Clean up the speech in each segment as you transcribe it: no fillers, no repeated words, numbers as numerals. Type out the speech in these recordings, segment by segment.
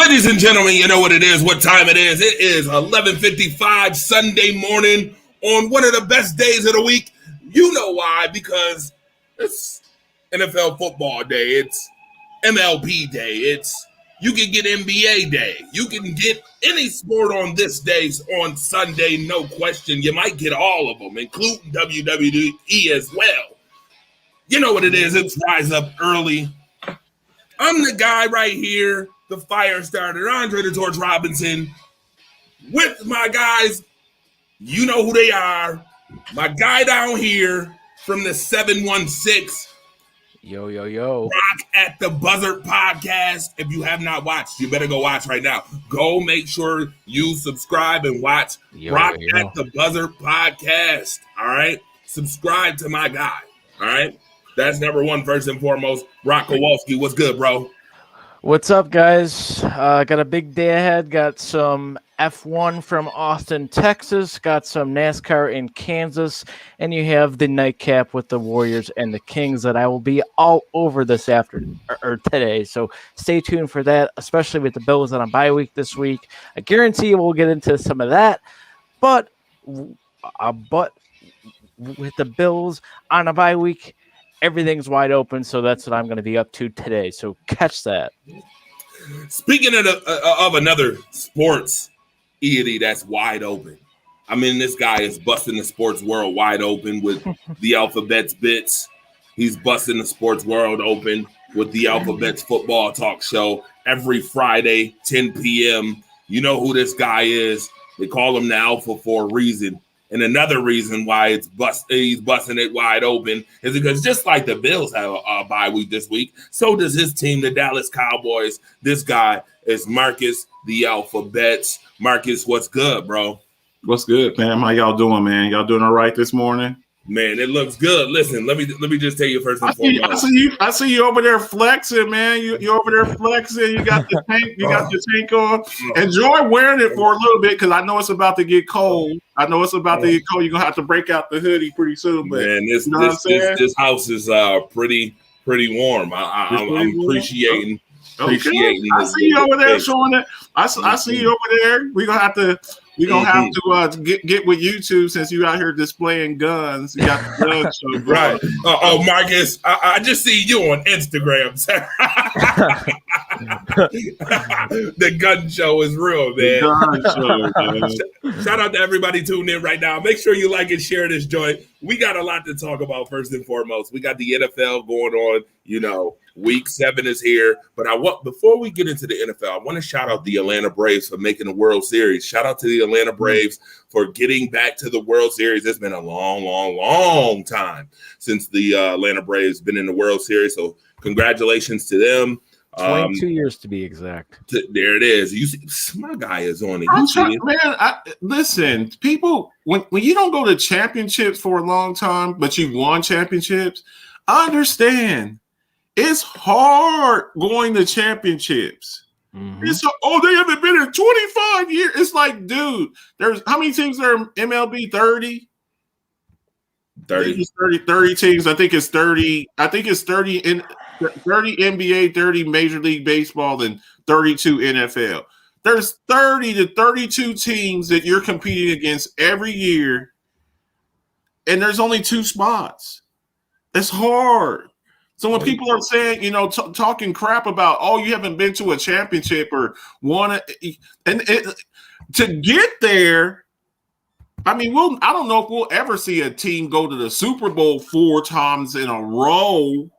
Ladies and gentlemen, you know what it is, what time it is. It is 11:55 Sunday morning on one of the best days of the week. You know why? Because it's NFL football day. It's MLB day. You can get NBA day. You can get any sport on this day on Sunday, no question. You might get all of them, including WWE as well. You know what it is. It's Rise Up Early. I'm the guy right here, the fire starter, Andre the Torch Robinson, with my guys. You know who they are. My guy down here from the 716. Yo. Rock at the Buzzer podcast. If you have not watched, you better go watch right now. Go make sure you subscribe and watch Rock at the Buzzer podcast. All right? Subscribe to my guy. All right? That's number one, first and foremost. Rock Kowalski, what's good, bro? What's up, guys? Got a big day ahead. Got some F1 from Austin, Texas. Got some NASCAR in Kansas. And you have the nightcap with the Warriors and the Kings that I will be all over this afternoon or today. So stay tuned for that, especially with the Bills on a bye week this week. I guarantee we'll get into some of that. But with the Bills on a bye week, everything's wide open, so that's what I'm going to be up to today. So catch that. Speaking of another sports deity that's wide open, I mean, this guy is busting the sports world wide open with the Alphabets Bits. He's busting the sports world open with the Alphabets Football Talk Show every Friday, 10 p.m. You know who this guy is. They call him the Alpha for a reason. And another reason why he's busting it wide open is because just like the Bills have a bye week this week, so does his team, the Dallas Cowboys. This guy is Marcus, the Alphabets. Marcus, what's good, bro? What's good, fam? How y'all doing, man? Y'all doing all right this morning? Man, it looks good. Listen, let me just tell you first and foremost. I see you over there flexing, man. You over there flexing. You got the tank. You got your tank on. Enjoy wearing it for a little bit because I know it's about to get cold. You're gonna have to break out the hoodie pretty soon. But man, this house is pretty warm. I'm appreciating. I see you over there showing it. I see you over there. We're gonna have to get with YouTube since you out here displaying guns. You got the gun show, right? Oh, Marcus, I just see you on Instagram. The gun show is real, man. The gun show, Shout out to everybody tuning in right now. Make sure you like and share this joint. We got a lot to talk about. First and foremost, we got the NFL going on. You know, Week 7 is here. But before we get into the NFL, I want to shout out the Atlanta Braves for making the World Series. Shout out to the Atlanta Braves for getting back to the World Series. It's been a long time since the Atlanta Braves been in the World Series. So congratulations to them. 22 years to be exact. There it is. You see, my guy is on it. Listen, people, when you don't go to championships for a long time, but you've won championships, I understand. It's hard going to championships. Mm-hmm. They haven't been in 25 years. It's like, dude, there's how many teams are in MLB? 30? 30 teams. I think it's 30. I think it's 30 in 30 NBA, 30 Major League Baseball, and 32 NFL. There's 30 to 32 teams that you're competing against every year, and there's only 2 spots. It's hard. So when people are saying, talking crap about, you haven't been to a championship or won it, and to get there, I mean, I don't know if we'll ever see a team go to the Super Bowl 4 times in a row,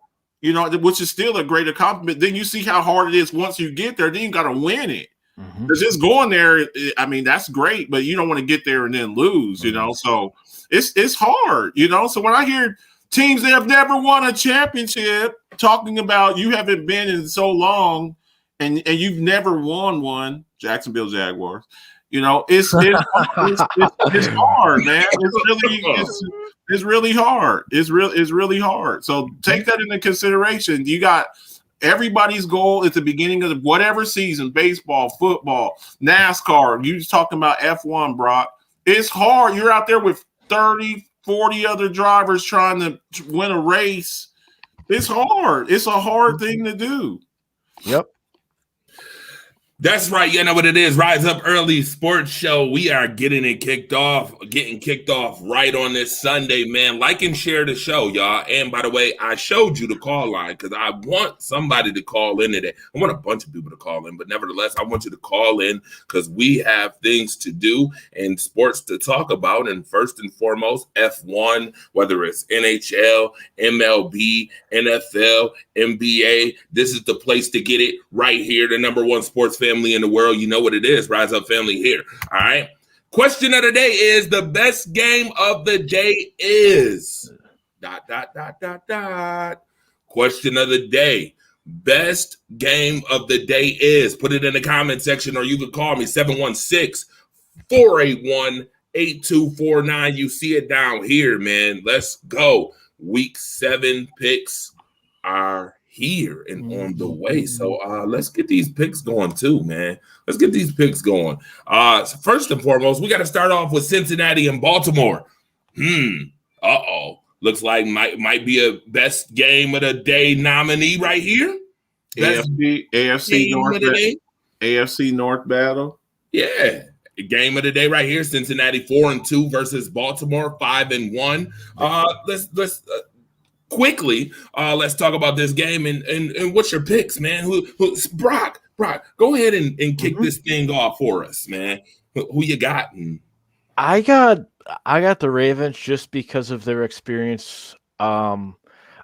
which is still a great accomplishment. Then you see how hard it is once you get there. Then you got to win it. Mm-hmm. Just going there, I mean, that's great, but you don't want to get there and then lose, So it's hard, So when I hear teams that have never won a championship talking about you haven't been in so long and you've never won one, Jacksonville Jaguars, it's hard, man. It's really hard. It's really hard. So take that into consideration. You got everybody's goal at the beginning of whatever season, baseball, football, NASCAR. You just talking about F1, Brock. It's hard. You're out there with 30, 40 other drivers trying to win a race. It's hard. It's a hard thing to do. Yep. That's right. You know what it is. Rise Up Early Sports Show. We are getting kicked off right on this Sunday, man. Like and share the show, y'all. And by the way, I showed you the call line because I want somebody to call in today. I want a bunch of people to call in, but nevertheless, I want you to call in because we have things to do and sports to talk about. And first and foremost, F1, whether it's NHL, MLB, NFL, NBA, this is the place to get it right here. The number one sports family in the world. You know what it is. Rise Up family here. All right. Question of the day is the best game of the day is ... Question of the day. Best game of the day is. Put it in the comment section or you can call me 716-481-8249. You see it down here, man. Let's go. Week 7 picks are here and on the way. So let's get these picks going too, man. Let's get these picks going. So first and foremost, we got to start off with Cincinnati and Baltimore. Looks like might be a best game of the day nominee right here. AFC North battle. Yeah. Game of the day right here. Cincinnati 4-2 versus Baltimore 5-1. Let's quickly, let's talk about this game and what's your picks, man? Who's Brock, go ahead and kick this thing off for us, man. Who you got? I got the Ravens just because of their experience.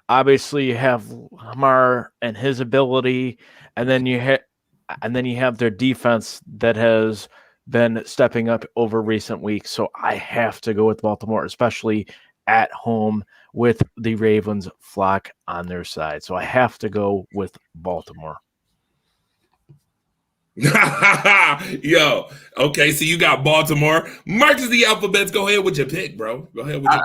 Obviously, you have Lamar and his ability, and then you have their defense that has been stepping up over recent weeks. So I have to go with Baltimore, especially at home with the Ravens flock on their side. So I have to go with Baltimore. Yo, okay, so you got Baltimore. Marcus the Alphabets, go ahead with your pick, bro. Go ahead with your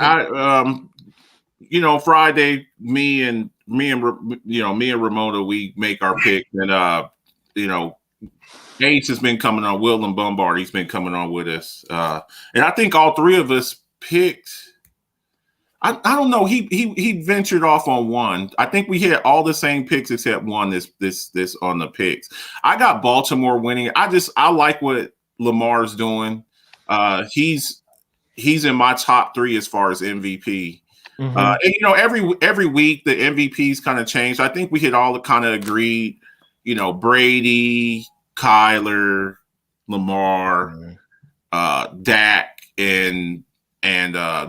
pick. Friday, me and Ramona, we make our pick, and Ace has been coming on. Will and Bombard, he's been coming on with us, and I think all three of us picked. I don't know. He ventured off on one. I think we had all the same picks except one. This on the picks. I got Baltimore winning. I like what Lamar's doing. He's in my top 3 as far as MVP. And every week the MVPs kind of change. I think we had all kind of agreed. Brady, Kyler, Lamar, Dak, and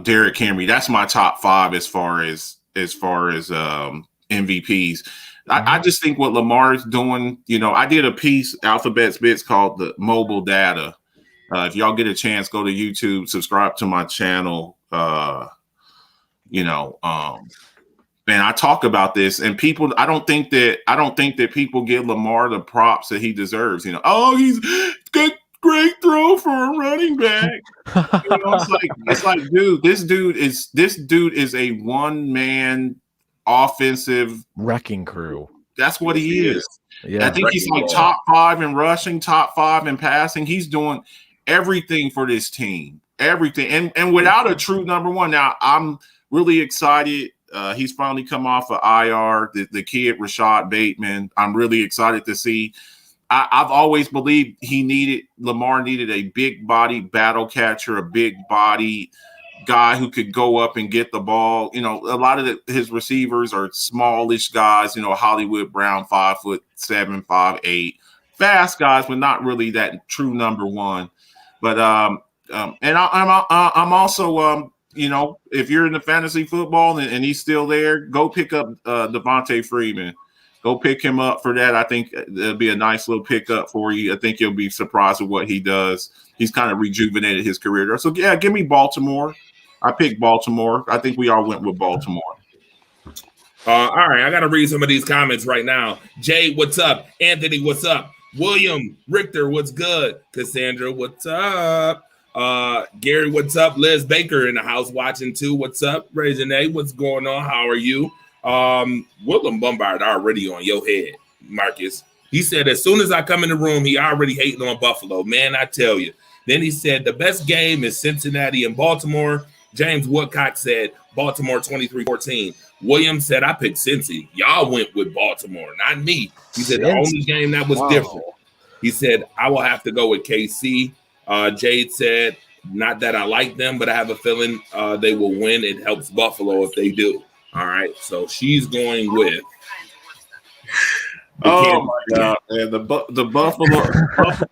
Derrick Henry. That's my top 5 as far as MVPs. I just think what Lamar is doing. I did a piece, Alphabets Bits, called the Mobile Data. If y'all get a chance, go to YouTube, subscribe to my channel. And I talk about this, and people. I don't think that people give Lamar the props that he deserves. He's good. Great throw for a running back. It's like, dude, this dude is a one-man offensive wrecking crew. That's what he is. Yeah, I think he's like top 5 in rushing, top 5 in passing. He's doing everything for this team. Everything. And without a true number one. Now, I'm really excited. He's finally come off of IR, the kid Rashad Bateman. I'm really excited to see. I've always believed Lamar needed a big body battle catcher, a big body guy who could go up and get the ball. A lot of his receivers are smallish guys, Hollywood Brown, 5'7", 5'8", fast guys, but not really that true number one. But I'm also if you're in the fantasy football and he's still there, go pick up Devontae Freeman. Go pick him up for that. I think it'll be a nice little pickup for you. I think you'll be surprised with what he does. He's kind of rejuvenated his career there. So, yeah, give me Baltimore. I picked Baltimore. I think we all went with Baltimore. All right, I got to read some of these comments right now. Jay, what's up? Anthony, what's up? William, Richter, what's good? Cassandra, what's up? Gary, what's up? Liz Baker in the house watching too. What's up? Regine, what's going on? How are you? Willem Bombard already on your head, Marcus. He said as soon as I come in the room, he already hating on Buffalo. Man, I tell you. Then he said the best game is Cincinnati and Baltimore. James Woodcock said Baltimore 23-14. Williams said I picked Cincy. Y'all went with Baltimore, not me. He said the only game that was different. He said, I will have to go with KC. Jade said, not that I like them, but I have a feeling they will win. It helps Buffalo if they do. All right. So she's going with. Oh my God, man. The Buffalo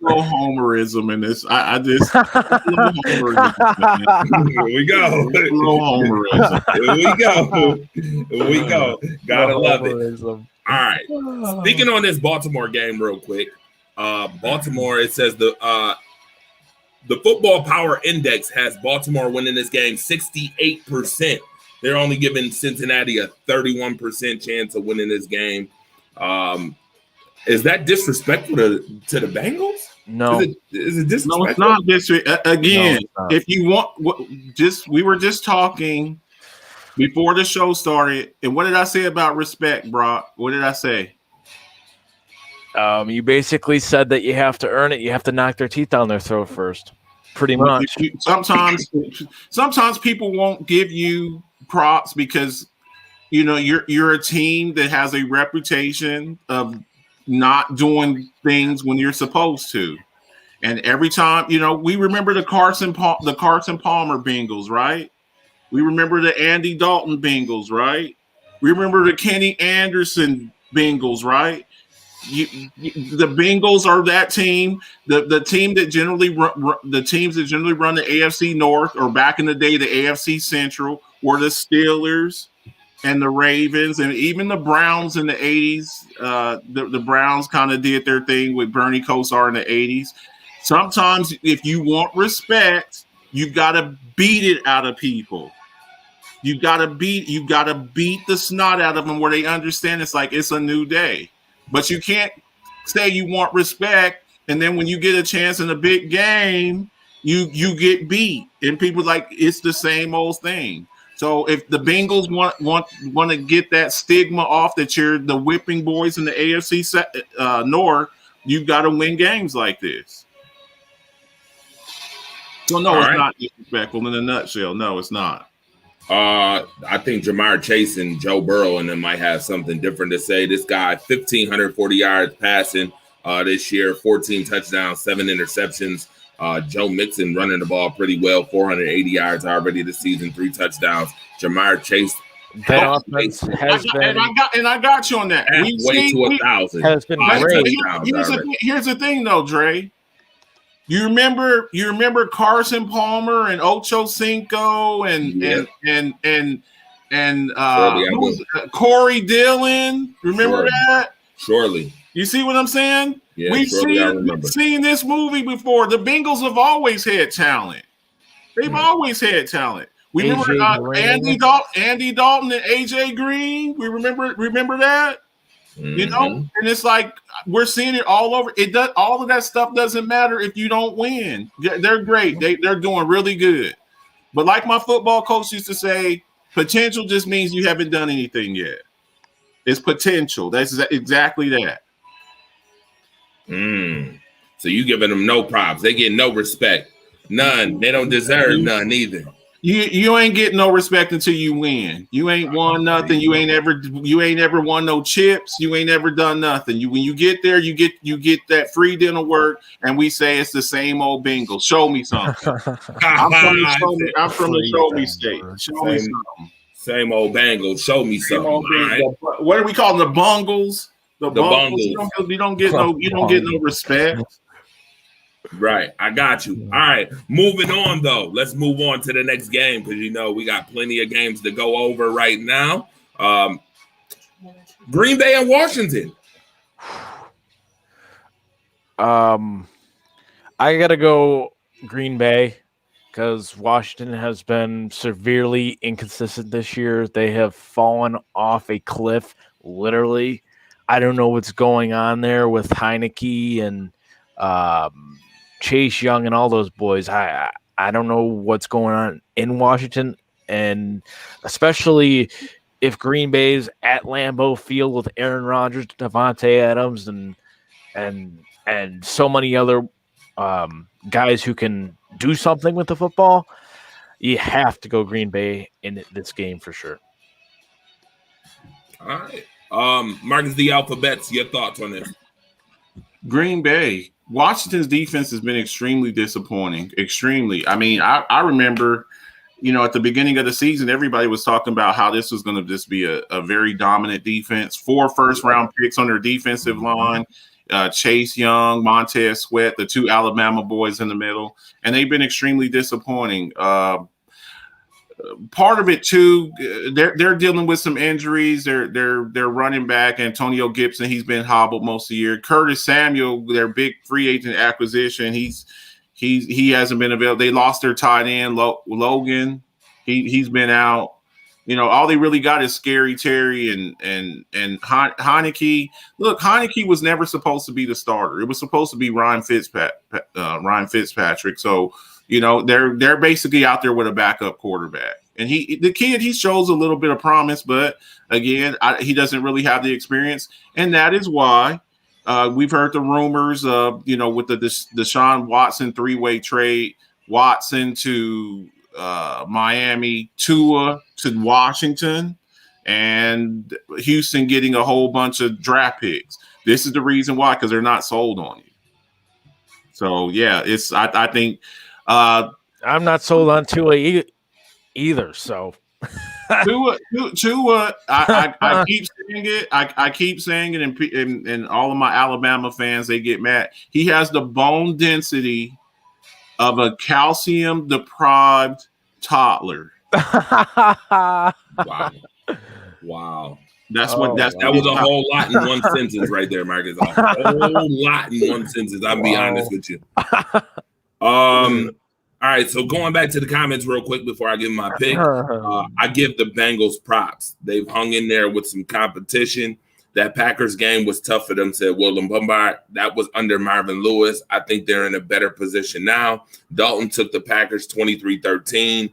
homerism in this. I just homerism, here we go. Homerism. Here we go. Gotta love it. All right. Speaking on this Baltimore game real quick. Baltimore, it says the Football Power Index has Baltimore winning this game 68%. They're only giving Cincinnati a 31% chance of winning this game. Is that disrespectful to the Bengals? No. Is it disrespectful? No, it's not disrespectful. Again, if you want, we were just talking before the show started. And what did I say about respect, Brock? What did I say? You basically said that you have to earn it. You have to knock their teeth down their throat first. Pretty much. Sometimes people won't give you props because you're a team that has a reputation of not doing things when you're supposed to. And every time, we remember the Carson Palmer Bengals, right? We remember the Andy Dalton Bengals, right? We remember the Kenny Anderson Bengals, right? The Bengals are that team. The team that generally the teams that generally run the AFC North, or back in the day the AFC Central, were the Steelers and the Ravens, and even the Browns in the 80s. The Browns kind of did their thing with Bernie Kosar in the 80s. Sometimes if you want respect, you've got to beat it out of people. You've got to beat the snot out of them where they understand it's like it's a new day. But you can't say you want respect, and then when you get a chance in a big game, you get beat. And people like it's the same old thing. So if the Bengals want to get that stigma off that you're the whipping boys in the AFC North, you've got to win games like this. So no, it's not disrespectful in a nutshell. No, it's not. I think Jamar Chase and Joe Burrow and them might have something different to say. This guy, 1,540 yards passing this year, 14 touchdowns, 7 interceptions. Joe Mixon running the ball pretty well, 480 yards already this season, 3 touchdowns. Jamar Chase. That offense has been. And I got you on that. Halfway to 1,000. Has been great. Here's the thing, though, Dre. You remember Carson Palmer and Ocho Cinco and Corey Dillon. Remember that? Surely. You see what I'm saying? Yeah, We've seen this movie before. The Bengals have always had talent. They've always had talent. We remember Andy Dalton and AJ Green. We remember that. And it's like we're seeing it all over. It does. All of that stuff doesn't matter if you don't win. They're great. They're doing really good. But like my football coach used to say, potential just means you haven't done anything yet. It's potential. That's exactly that. So you giving them no props? They get no respect. None. They don't deserve none either. You ain't getting no respect until you win. You ain't won nothing. You ain't ever won no chips. You ain't ever done nothing. When you get there, you get that free dinner work, and we say it's the same old Bengals. Show me something. I'm from the show me state. Show me something. Same old Bengals. Show me something. Right? What do we call them? The Bungles. The Bungles. You don't get no respect. Right. I got you. All right. Moving on, though. Let's move on to the next game because, we got plenty of games to go over right now. Green Bay and Washington. I got to go Green Bay because Washington has been severely inconsistent this year. They have fallen off a cliff, literally. I don't know what's going on there with Heineke and Chase Young and all those boys. I don't know what's going on in Washington, and especially if Green Bay's at Lambeau Field with Aaron Rodgers, Devontae Adams, and so many other guys who can do something with the football. You have to go Green Bay in this game for sure. All right. Marcus, the Alphabets, your thoughts on this? Green Bay. Washington's defense has been extremely disappointing. Extremely. I mean, I remember, at the beginning of the season, everybody was talking about how this was going to just be a very dominant defense. 4 first-round picks on their defensive line. Chase Young, Montez Sweat, the 2 Alabama boys in the middle, and they've been extremely disappointing. Part of it too, they're dealing with some injuries. They're running back Antonio Gibson. He's been hobbled most of the year. Curtis Samuel, their big free agent acquisition, he hasn't been available. They lost their tight end Logan. He's been out. All they really got is Scary Terry and Heineke. Look, Heineke was never supposed to be the starter. It was supposed to be Ryan Fitzpatrick. So, they're basically out there with a backup quarterback. And he shows a little bit of promise, but again, he doesn't really have the experience. And that is why we've heard the rumors of, with the Deshaun Watson 3-way trade, Watson to Miami, Tua to Washington, and Houston getting a whole bunch of draft picks. This is the reason why, because they're not sold on you. So yeah, I think I'm not sold on Tua either. So Tua, I keep saying it. I keep saying it, and all of my Alabama fans, they get mad. He has the bone density of a calcium-deprived toddler. Wow. That was a whole lot in one sentence right there, Marcus. A whole lot in one sentence. I'll be honest with you. All right, so going back to the comments real quick before I give my pick, I give the Bengals props. They've hung in there with some competition. That Packers game was tough for them, said Willem Bombard. That was under Marvin Lewis. I think they're in a better position now. Dalton took the Packers 23-13.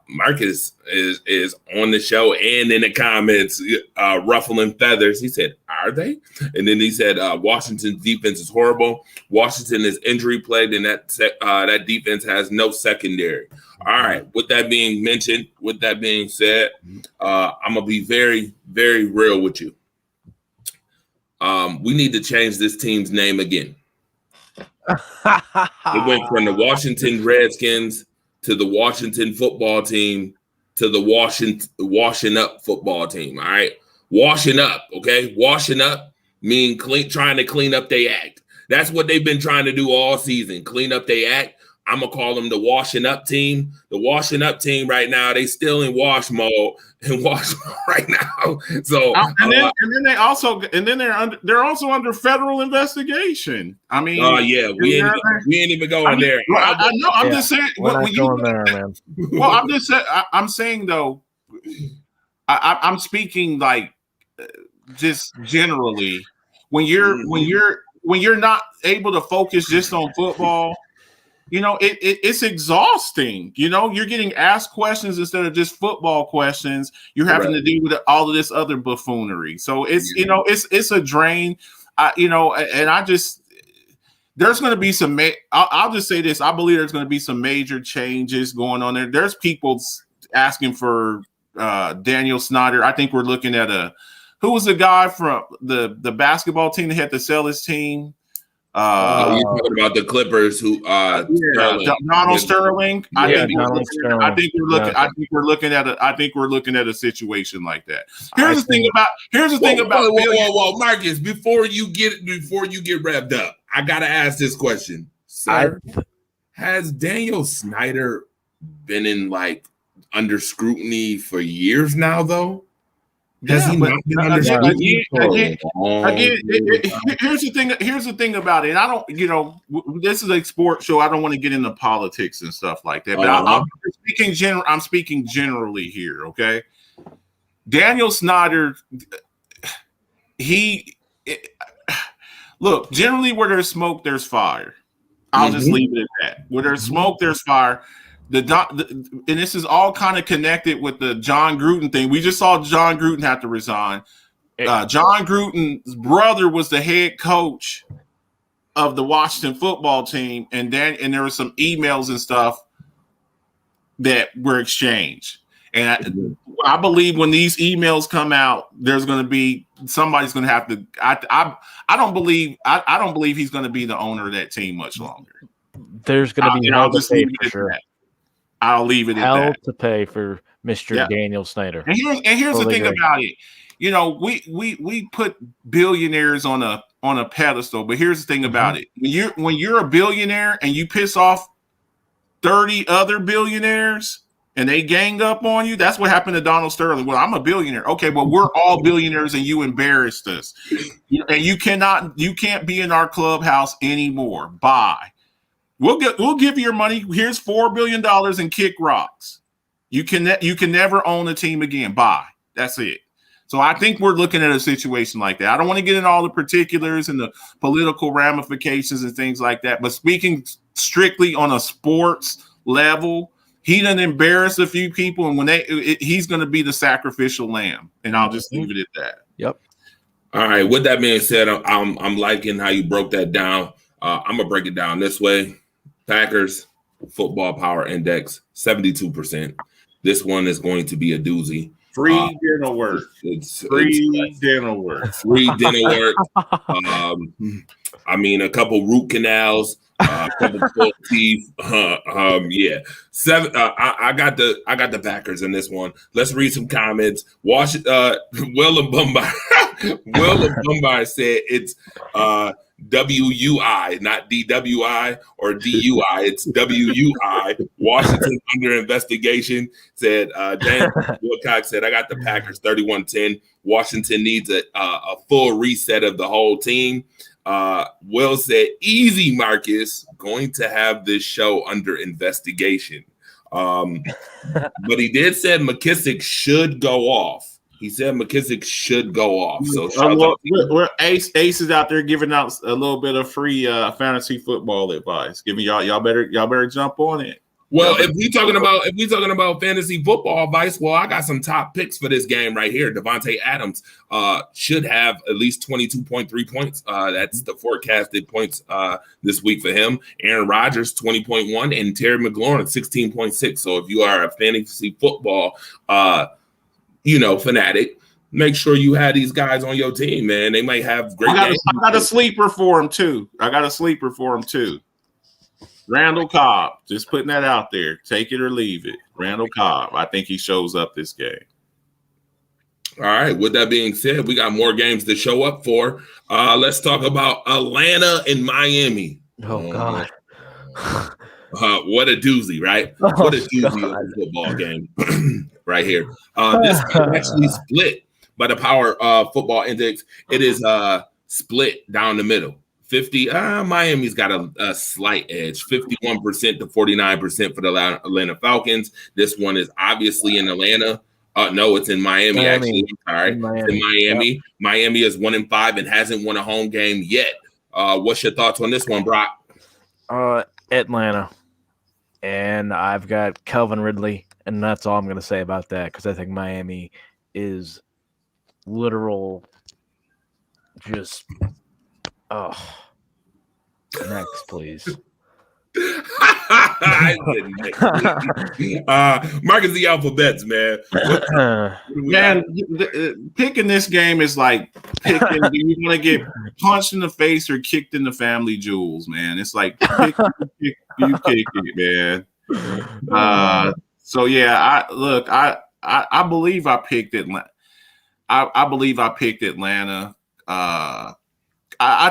Marcus is on the show and in the comments ruffling feathers. He said, are they? And then he said, Washington's defense is horrible. Washington is injury plagued, and that defense has no secondary. All right. With that being mentioned, with that being said, I'm going to be very, very real with you. We need to change this team's name again. It went from the Washington Redskins to the Washington football team to the washing up football team. All right. Washing up. Okay. Washing up mean trying to clean up their act. That's what they've been trying to do all season. Clean up their act. I'm going to call them the washing up team. The washing up team right now, they still in wash mode right now. So they're also under federal investigation. I mean, we ain't even going there. I know. I'm just saying. We're not going there, man. Well, I'm just saying. I'm saying though. I'm speaking like just generally. When you're not able to focus just on football. It's exhausting. You're getting asked questions instead of just football questions. You're having to deal with all of this other buffoonery. So it's a drain. There's going to be some. I'll just say this. I believe there's going to be some major changes going on there. There's people asking for Daniel Snyder. I think we're looking at who was the guy from the basketball team that had to sell his team. You're talking about the Clippers who Donald Sterling. I think we're looking at a situation like that. Here's the thing about whoa, Marcus, before you get revved up, I gotta ask this question. Sir, has Daniel Snyder been in under scrutiny for years now though? Does he not again, here's the thing about it. I don't, this is a sports show. I don't want to get into politics and stuff like that. But I'm speaking generally here. Okay, Daniel Snyder. Look. Generally, where there's smoke, there's fire. I'll just leave it at that. Where there's smoke, there's fire. And this is all kind of connected with the John Gruden thing. We just saw John Gruden have to resign. John Gruden's brother was the head coach of the Washington football team, and there were some emails and stuff that were exchanged. And I believe when these emails come out, there's going to be somebody's going to have to. I don't believe he's going to be the owner of that team much longer. There's going to be hell to pay for sure. I'll leave it at that. Hell to pay for Mr. Daniel Snyder. And here's the thing about it. You know, we put billionaires on a pedestal, but here's the thing about it. When you're a billionaire and you piss off 30 other billionaires and they gang up on you, that's what happened to Donald Sterling. Well, I'm a billionaire. Okay, well, we're all billionaires and you embarrassed us. And you can't be in our clubhouse anymore. Bye. We'll give you your money. Here's $4 billion and kick rocks. You can never own a team again. Bye. That's it. So I think we're looking at a situation like that. I don't want to get into all the particulars and the political ramifications and things like that. But speaking strictly on a sports level, he done embarrassed a few people, and he's going to be the sacrificial lamb. And I'll just leave it at that. Yep. All right. With that being said, I'm liking how you broke that down. I'm gonna break it down this way. Packers football power index 72%. This one is going to be a doozy. Free dental work. Free dental work. Free dental work. I mean, a couple root canals, a couple full teeth. Yeah. I got the Packers in this one. Let's read some comments. Will and Bumbar said it's WUI, not DWI or DUI. It's WUI. Washington under investigation. Said Dan Wilcox said, I got the Packers 31-10. Washington needs a full reset of the whole team. Will said, easy, Marcus, going to have this show under investigation. But he did say McKissick should go off. He said McKissick should go off. So we're Ace is out there giving out a little bit of free fantasy football advice. Giving y'all better jump on it. Well, if we talking about fantasy football advice, well, I got some top picks for this game right here. Devontae Adams should have at least 22.3 points. That's the forecasted points this week for him. Aaron Rodgers 20.1 and Terry McLaurin 16.6. So if you are a fantasy football fanatic, make sure you have these guys on your team, man. They might have great games. I got a sleeper for him too. Randall Cobb, just putting that out there. Take it or leave it. Randall Cobb, I think he shows up this game. All right. With that being said, we got more games to show up for. Let's talk about Atlanta and Miami. Oh, God. What a doozy, right? What a doozy of a football game right here. This game actually split by the Power Football Index. It is split down the middle. 50. Miami's got a slight edge, 51% to 49% for the Atlanta Falcons. This one is obviously in Atlanta. No, it's in Miami. Actually. I'm sorry. In Miami. Yep. Miami is 1-5 and hasn't won a home game yet. What's your thoughts on this one, Brock? Atlanta. And I've got Calvin Ridley, and that's all I'm going to say about that because I think Miami is literal just next, please. I didn't. Mark is the alphabets, man. Picking this game is like picking. Do you want to get punched in the face or kicked in the family jewels, man? It's like you kick it, man. So yeah, I believe I picked Atlanta. I believe I picked Atlanta. I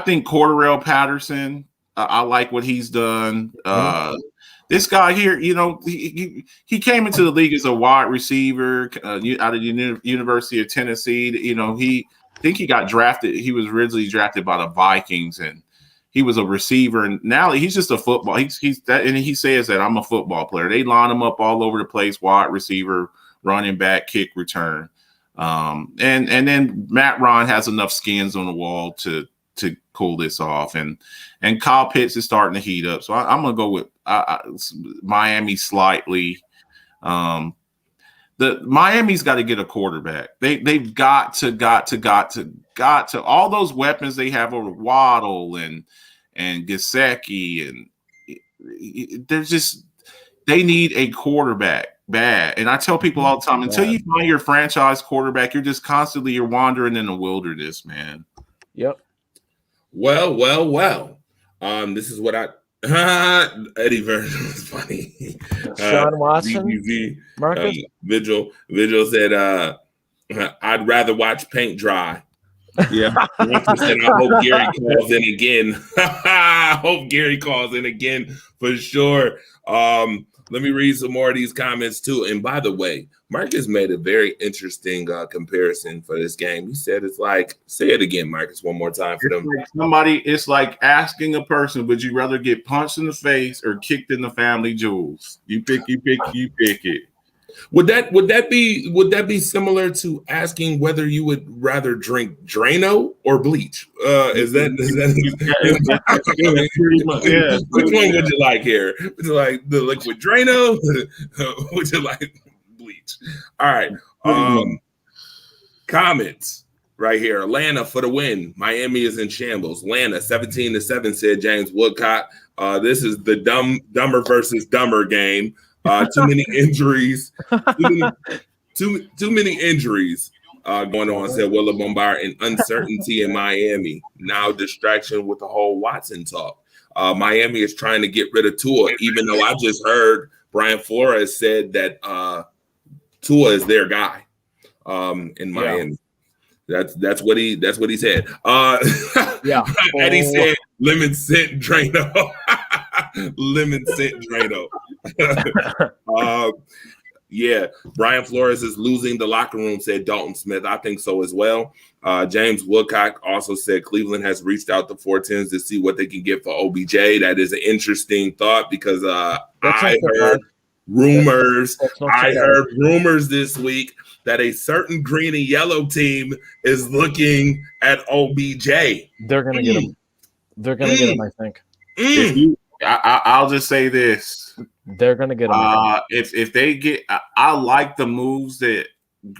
think Cordarrelle Patterson. I like what he's done. This guy here, he came into the league as a wide receiver out of the University of Tennessee. I think he got drafted. He was originally drafted by the Vikings, and he was a receiver. And now he's just a football. He's that, and he says that I'm a football player. They line him up all over the place: wide receiver, running back, kick return. And then Matt Ryan has enough skins on the wall to pull this off, and Kyle Pitts is starting to heat up. So I'm gonna go with Miami slightly. The Miami's got to get a quarterback. They've got to all those weapons they have over Waddle and Gesicki, and they need a quarterback. bad. And I tell people all the time, until you find your franchise quarterback, you're wandering in the wilderness, man. Yep. Well. This is what Eddie Vernon was funny. Sean Watson, Marcus. Vigil said, "I'd rather watch paint dry." Yeah. Said, I hope Gary calls in again. I hope Gary calls in again for sure. Let me read some more of these comments too. And by the way, Marcus made a very interesting comparison for this game. He said it's like, say it again, Marcus, one more time for them. It's like asking a person, would you rather get punched in the face or kicked in the family jewels? You pick it. Would that be similar to asking whether you would rather drink Drano or bleach? Is that pretty much, yeah. Which one would you like here? Would you like the liquid Drano? Would you like bleach? All right. Comments right here. Atlanta for the win. Miami is in shambles. Atlanta 17-7, said James Woodcock. This is the dumber versus dumber game. Too many injuries. Too many injuries going on, said Willa Bombard, and uncertainty in Miami. Now distraction with the whole Watson talk. Miami is trying to get rid of Tua, even though I just heard Brian Flores said that Tua is their guy in Miami. Yeah. That's what he said. Yeah. And he said lemon scent Drano. Lemon scent Drano. Yeah, Brian Flores is losing the locker room, said Dalton Smith. I think so as well. James Woodcock also said Cleveland has reached out to 410s to see what they can get for OBJ. That is an interesting thought because I heard rumors this week that a certain green and yellow team is looking at OBJ. They're going to get him. They're going to get him, I think. I'll just say this. They're going to get him. If they get, I like the moves that,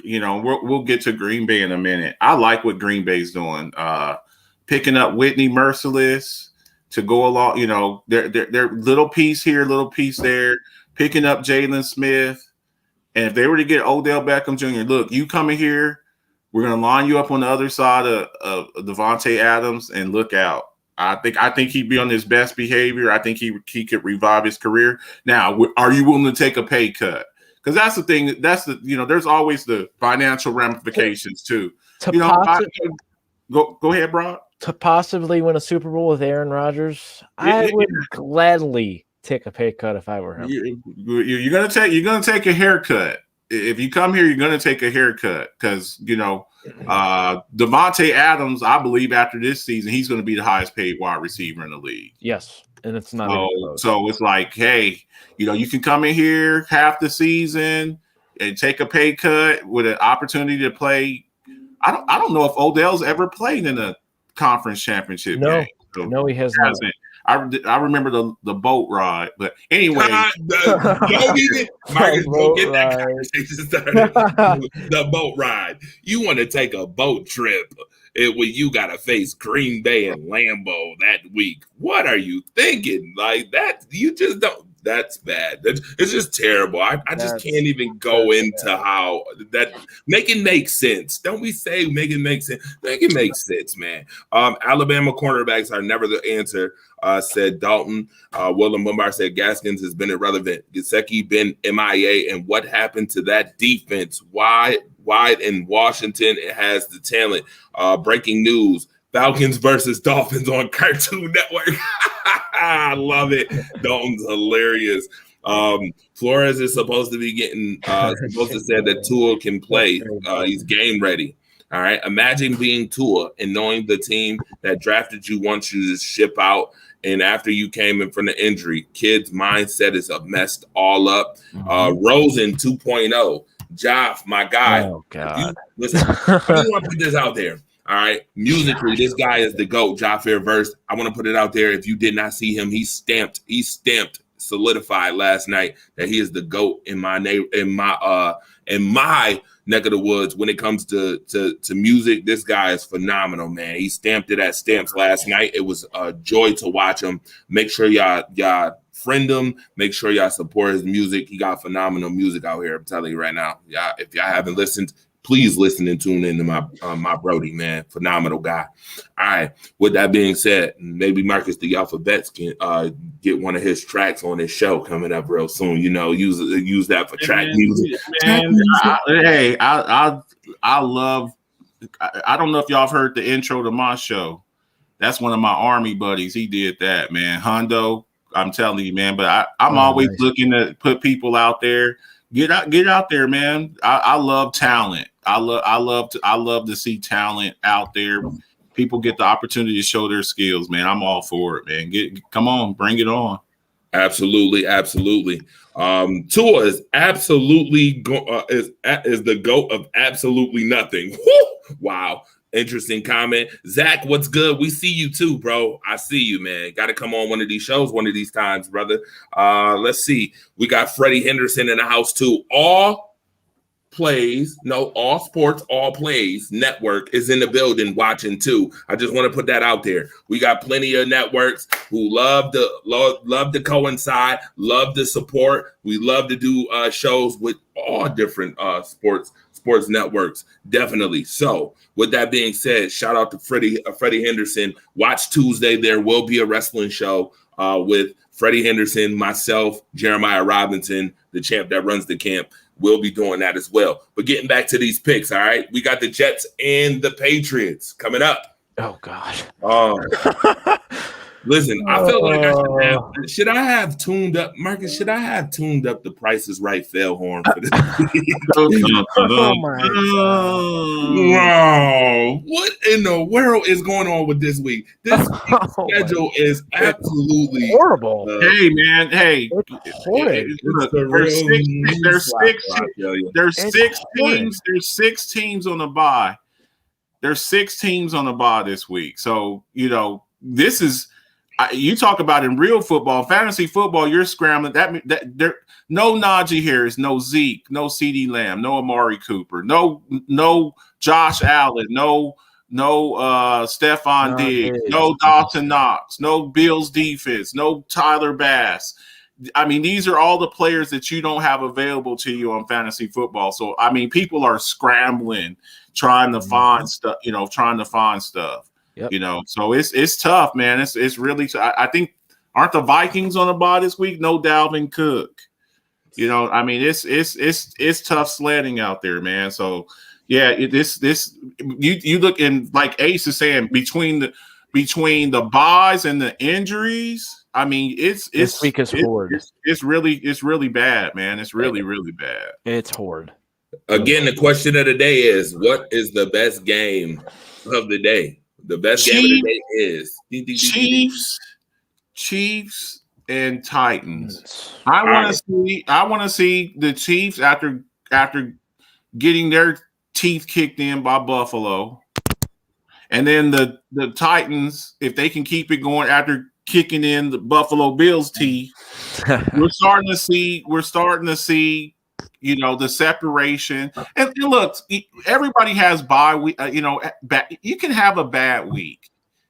we'll get to Green Bay in a minute. I like what Green Bay's doing. Picking up Whitney Merciless to go along, they're little piece here, little piece there. Picking up Jalen Smith. And if they were to get Odell Beckham Jr., look, you coming here, we're going to line you up on the other side of Devontae Adams and look out. I think he'd be on his best behavior. I think he could revive his career. Now, are you willing to take a pay cut? Because that's the thing. That's there's always the financial ramifications too. Go ahead, Brock. To possibly win a Super Bowl with Aaron Rodgers, I would gladly take a pay cut if I were him. You're gonna take a haircut. If you come here, you're gonna take a haircut because Devontae Adams, I believe after this season, he's going to be the highest paid wide receiver in the league. Yes, and it's not. So it's like, hey, you can come in here half the season and take a pay cut with an opportunity to play. I don't know if Odell's ever played in a conference championship game. No, he hasn't. I remember the boat ride, but anyway, don't get that conversation started. The boat ride. You want to take a boat trip when you got to face Green Bay and Lambeau that week? What are you thinking? Like that? You just don't. That's bad. It's just terrible. I just can't even go into how that make it make sense. Don't we say make it make sense? Make it make sense, man. Alabama cornerbacks are never the answer, said Dalton. Willem Bombard said Gaskins has been irrelevant. Gesicki been MIA, and what happened to that defense? Wide in Washington, it has the talent. Breaking news. Falcons versus Dolphins on Cartoon Network. I love it. Dalton's hilarious. Flores is supposed to be supposed to say that Tua can play. He's game ready. All right. Imagine being Tua and knowing the team that drafted you wants you to ship out. And after you came in from the injury, kids' mindset is messed all up. Rosen 2.0. Joff, my guy. Oh, God. Listen, I want to put this out there. All right, musically, this guy is the GOAT, Jaffer Verse. I want to put it out there. If you did not see him, he stamped, solidified last night that he is the GOAT in my neck of the woods. When it comes to music, this guy is phenomenal, man. He stamped it at Stamps last night. It was a joy to watch him. Make sure y'all friend him. Make sure y'all support his music. He got phenomenal music out here. I'm telling you right now. Yeah, if y'all haven't listened, please listen and tune into my Brody, man. Phenomenal guy. All right. With that being said, maybe Marcus the Alphabets can get one of his tracks on his show coming up real soon. You know, use that for track music. Man, I love. I don't know if y'all have heard the intro to my show. That's one of my Army buddies. He did that, man. Hondo. I'm telling you, man. But I'm always looking to put people out there. Get out there, man. I love talent. I love to see talent out there. People get the opportunity to show their skills, man. I'm all for it, man. Come on, bring it on. Absolutely. Tua is absolutely is the GOAT of absolutely nothing. Woo! Wow. Interesting comment. Zach, what's good? We see you too, bro. I see you, man. Got to come on one of these shows one of these times, brother. Let's see. We got Freddie Henderson in the house too. All Sports, All Plays Network is in the building watching too. I just want to put that out there. We got plenty of networks who love to coincide, love to support. We love to do shows with all different sports networks, definitely. So with that being said, shout out to Freddie Henderson. Watch Tuesday. There will be a wrestling show with Freddie Henderson, myself, Jeremiah Robinson, the champ that runs the camp. We'll be doing that as well. But getting back to these picks, all right? We got the Jets and the Patriots coming up. Oh, gosh. Listen, I feel like should I have tuned up, Marcus, should I have tuned up the Price is Right fail horn for this? Oh, my God. Wow. What in the world is going on with this week? This schedule is absolutely horrible. Hey, man. Hey. There's six teams on the bye. There's 6 teams on the bye this week. So, you know, this is you talk about in real football, fantasy football, you're scrambling. That there, no Najee Harris, no Zeke, no CeeDee Lamb, no Amari Cooper, no Josh Allen, no Stephon Diggs, no Dawson Knox, no Bills defense, no Tyler Bass. I mean, these are all the players that you don't have available to you on fantasy football. So, I mean, people are scrambling, trying to find stuff. Yep. You know, so it's tough, man. It's really I think aren't the Vikings on the bye this week? No Dalvin Cook. You know, I mean it's tough sledding out there, man. So yeah, you look in, like Ace is saying, between the buys and the injuries. I mean, this week is horrid. It's really bad, man. It's really bad. It's horrid. Again, the question of the day is, what is the best game of the day? The best game of the day is Chiefs and Titans. I want to see the Chiefs after getting their teeth kicked in by Buffalo, and then the Titans, if they can keep it going after kicking in the Buffalo Bills teeth. We're starting to see. You know, the separation. And look, everybody has bye week. You know, you can have a bad week.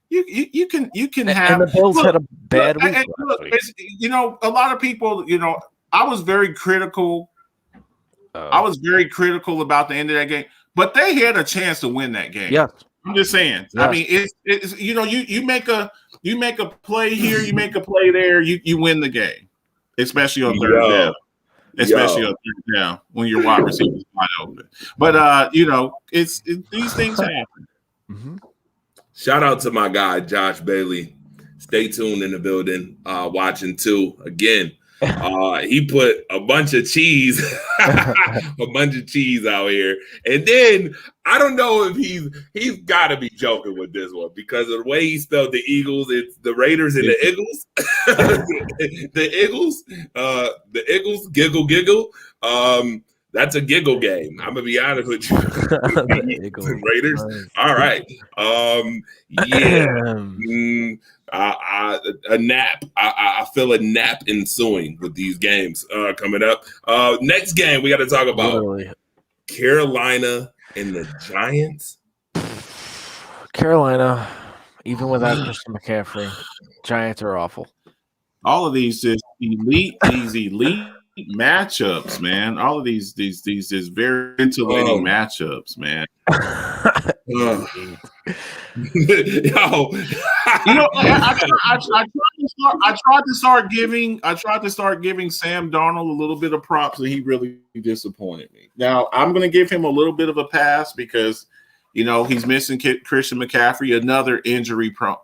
You can have. And the Bills had a bad week. Look, you know, a lot of people. You know, I was very critical. I was very critical about the end of that game, but they had a chance to win that game. Yeah, I'm just saying. Yes. I mean, it's you know, you make a play here, you make a play there, you win the game, especially on third down. Especially on third down when your wide receiver's wide open. But you know, these things happen. Mm-hmm. Shout out to my guy Josh Bailey. Stay tuned in the building, watching too. Again, he put a bunch of cheese, out here, and then I don't know if he's got to be joking with this one, because of the way he spelled the Eagles. It's the Raiders and the Eagles. the Eagles, giggle. That's a giggle game. I'm gonna be honest with you. The Raiders. All right. Yeah. A nap. I feel a nap ensuing with these games coming up. Next game we got to talk about. Literally. Carolina and the Giants. Carolina, even without Christian McCaffrey, Giants are awful. All of these just elite matchups, man. All of these is very scintillating matchups, man. Yo, I tried to start giving Sam Darnold a little bit of props, and he really disappointed me. Now I'm going to give him a little bit of a pass because he's missing Christian McCaffrey, another injury prone.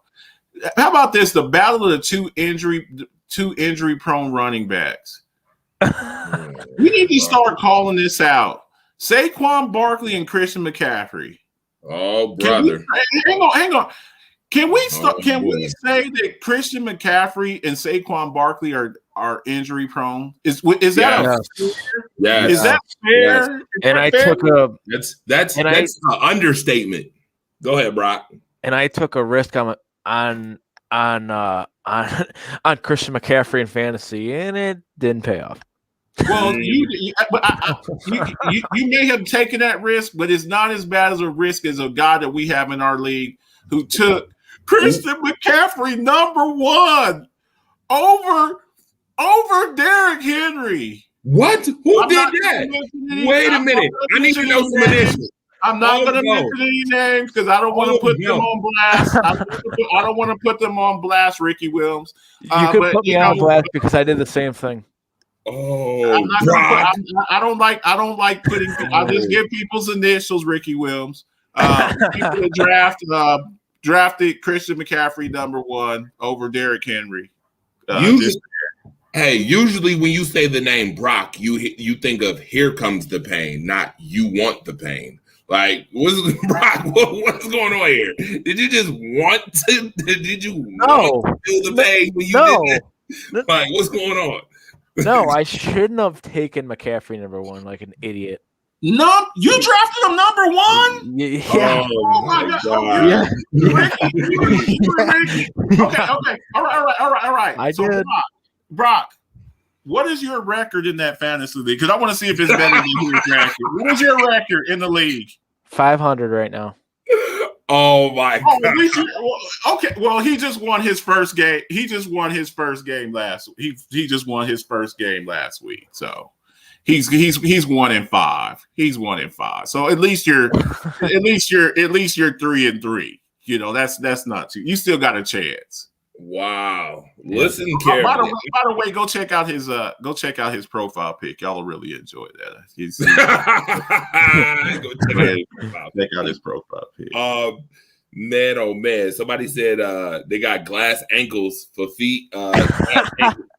How about this? The battle of the two injury prone running backs. We need to start calling this out. Saquon Barkley and Christian McCaffrey. Oh, brother. Hang on. Can we we say that Christian McCaffrey and Saquon Barkley are injury prone? Is that yes. Is that fair? Yes. And I took a that's an understatement. Go ahead, Brock. And I took a risk on Christian McCaffrey in fantasy, and it didn't pay off. Well, you may have taken that risk, but it's not as bad as a risk as a guy that we have in our league who took Christian McCaffrey #1 over Derrick Henry. What? Who did that? Wait a minute. I need to know some initials. I'm not going to mention any names because I don't want to put them on blast. I don't want to put them on blast, Ricky Williams. You could put me on blast because I did the same thing. Oh, I don't like putting. I just give people's initials, Ricky Williams. People drafted Christian McCaffrey #1 over Derrick Henry. Usually when you say the name Brock, you think of "Here Comes the Pain," not "You Want the Pain." Like, Brock? What's going on here? Did you just want to? Did you want to feel the pain when you did that? Like, what's going on? No, I shouldn't have taken McCaffrey #1 like an idiot. No, you drafted him #1? Yeah. Oh my God. Yeah. Ricky. Okay. All right. I did. Brock, what is your record in that fantasy league? Because I want to see if it's better than his record. What is your record in the league? 500 right now. Oh my God. Okay. Well, he just won his first game. He just won his first game last week. He just won his first game last week. So he's 1-5. He's 1-5. So at least you're 3-3. That's not too. You still got a chance. Wow. Listen carefully. By the way, go check out his profile pic. Y'all will really enjoy that. Check out his profile pic. Man, oh man. Somebody said they got glass ankles for feet.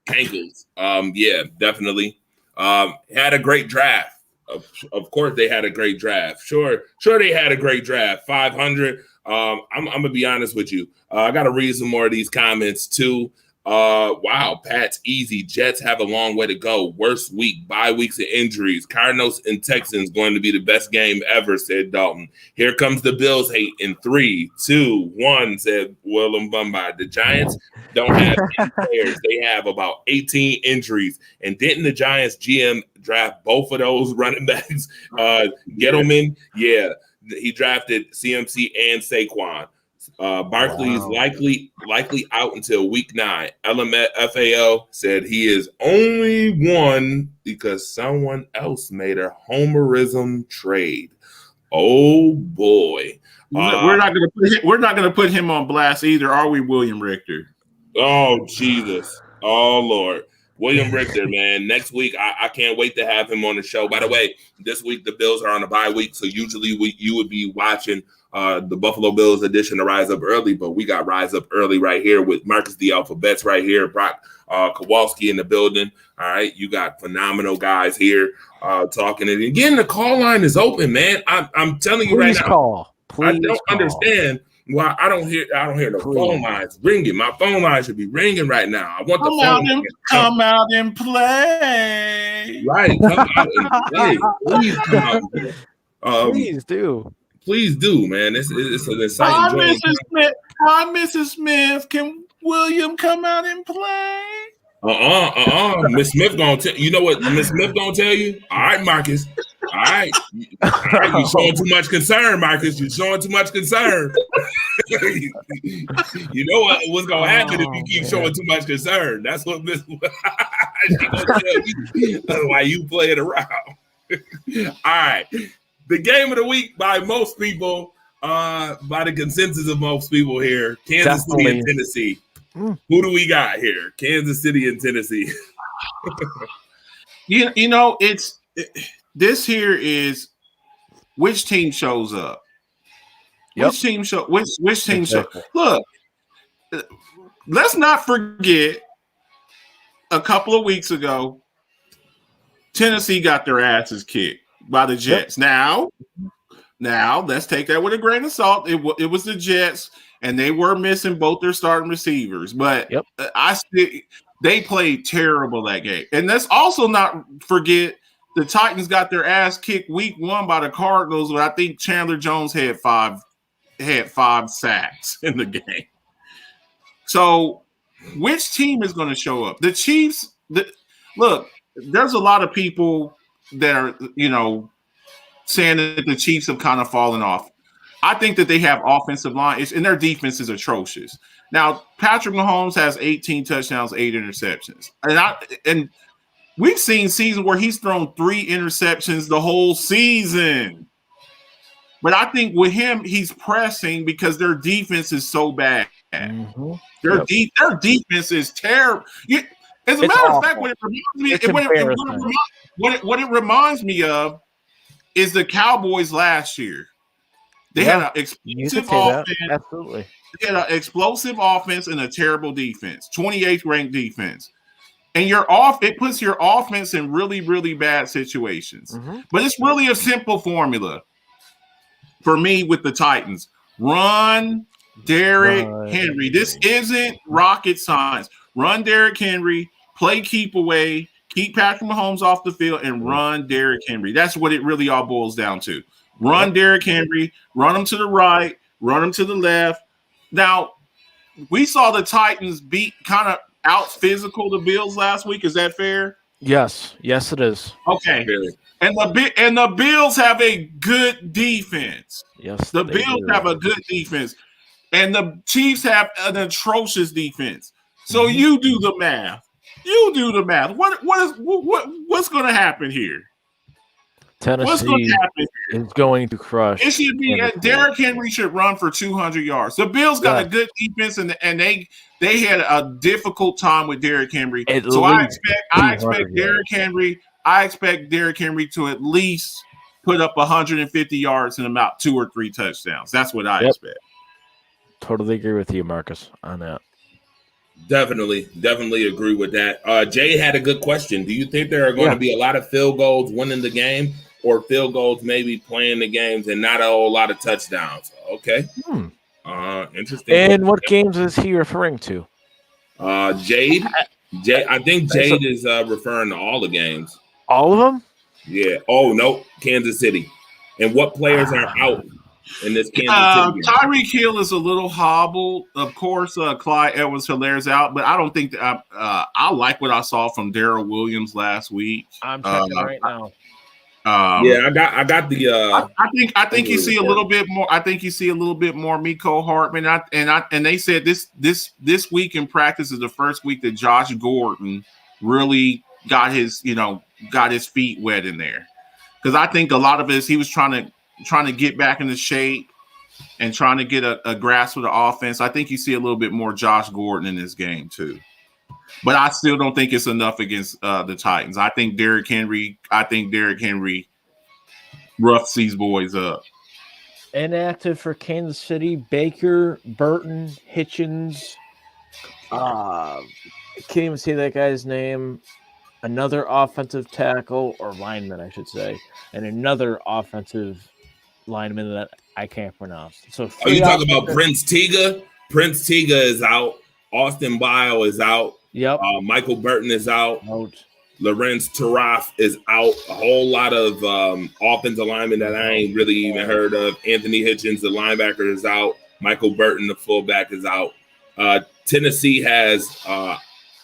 Ankles. Yeah, definitely. Had a great draft. Of course they had a great draft. Sure they had a great draft. 500. I'm gonna be honest with you. I gotta read some more of these comments too. Wow, Pat's easy. Jets have a long way to go. Worst week, bye weeks and injuries. Cardinals and Texans going to be the best game ever, said Dalton. Here comes the Bills hate in 3, 2, 1, said Willem Bumbay. The Giants don't have any players. They have about 18 injuries. And didn't the Giants GM draft both of those running backs? Gettleman, yeah. He drafted CMC and Saquon. Barkley is likely out until week 9. LMFAO said he is only one because someone else made a homerism trade. Oh boy, we're not gonna put him on blast either, are we, William Richter? Oh Jesus, oh Lord. William Richter, man. Next week, I can't wait to have him on the show. By the way, this week the Bills are on a bye week, so usually you would be watching the Buffalo Bills edition of Rise Up Early, but we got Rise Up Early right here with Marcus the Alphabets right here, Brock Kowalski in the building. All right, you got phenomenal guys here talking. And again, the call line is open, man. I'm telling you right now. I don't understand why I don't hear the phone lines ringing. My phone line should be ringing right now. I want the phone. Come out and play. Right, come out and play. Please come out. Please do, man. It's an exciting joint. Hi, Mrs. Smith. Can William come out and play? Miss Smith gonna tell you know what Miss Smith gonna tell you? All right, Marcus. All right. You're showing too much concern, Marcus. You're showing too much concern. You know what's gonna happen if you keep showing too much concern. That's what Miss she gonna tell you why you playing around. All right. The game of the week by most people, by the consensus of most people here, Kansas City and Tennessee. Who do we got here? Kansas City and Tennessee. This here is which team shows up. Yep. Which team show? Which team show? Look, let's not forget. A couple of weeks ago, Tennessee got their asses kicked by the Jets. Yep. Now let's take that with a grain of salt. It was the Jets. And they were missing both their starting receivers, but they played terrible that game. And let's also not forget the Titans got their ass kicked week 1 by the Cardinals, but I think Chandler Jones had five sacks in the game. So, which team is going to show up? The Chiefs. Look, there's a lot of people that are saying that the Chiefs have kind of fallen off. I think that they have offensive line, and their defense is atrocious. Now, Patrick Mahomes has 18 touchdowns, 8 interceptions. And we've seen seasons where he's thrown 3 interceptions the whole season. But I think with him, he's pressing because their defense is so bad. Mm-hmm. Their defense is terrible. As a matter of fact, what it reminds me of is the Cowboys last year. They had an explosive offense. Absolutely. They had an explosive offense and a terrible defense, 28th ranked defense. And it puts your offense in really, really bad situations. Mm-hmm. But it's really a simple formula for me with the Titans. Run Derrick Henry. This isn't rocket science. Run Derrick Henry, play keep away, keep Patrick Mahomes off the field, and run Derrick Henry. That's what it really all boils down to. Run Derrick Henry, run him to the right, run him to the left. Now, we saw the Titans kind of out physical the Bills last week. Is that fair? Yes, it is. Okay. And the Bills have a good defense. Yes, the Bills have a good defense, and the Chiefs have an atrocious defense. So you do the math. What's going to happen here? Tennessee is going to crush. It should be Derrick Henry should run for 200 yards. The Bills got a good defense, and they had a difficult time with Derrick Henry. So I expect Derrick Henry. I expect Derrick Henry to at least put up 150 yards and about 2 or 3 touchdowns. That's what I expect. Totally agree with you, Marcus, on that. Definitely agree with that. Jay had a good question. Do you think there are going to be a lot of field goals winning the game, or field goals maybe playing the games and not a whole lot of touchdowns? Okay. Interesting. And what games is he referring to? Jade. I think Jade is referring to all the games. All of them? Yeah. Oh, no. Kansas City. And what players are out in this Kansas City game? Tyreek Hill is a little hobbled. Of course, Clyde Edwards-Hilaire's out, but I don't think that I like what I saw from Darrell Williams last week. I'm checking right now. I got the. I think you see a little bit more. I think you see a little bit more Mecole Hardman. And they said this week in practice is the first week that Josh Gordon really got his feet wet in there, because I think a lot of it is he was trying to get back into shape and trying to get a grasp of the offense. I think you see a little bit more Josh Gordon in this game too. But I still don't think it's enough against the Titans. I think Derrick Henry roughs these boys up. Inactive for Kansas City: Baker, Burton, Hitchens. I can't even say that guy's name. Another offensive tackle, or lineman, I should say, and another offensive lineman that I can't pronounce. So, are you talking about Prince Tega? Prince Tega is out. Austin Bile is out. Yep. Michael Burton is out. Lorenz Taraf is out. A whole lot of offensive linemen that I ain't really even heard of. Anthony Hitchens, the linebacker, is out. Michael Burton, the fullback, is out. Tennessee has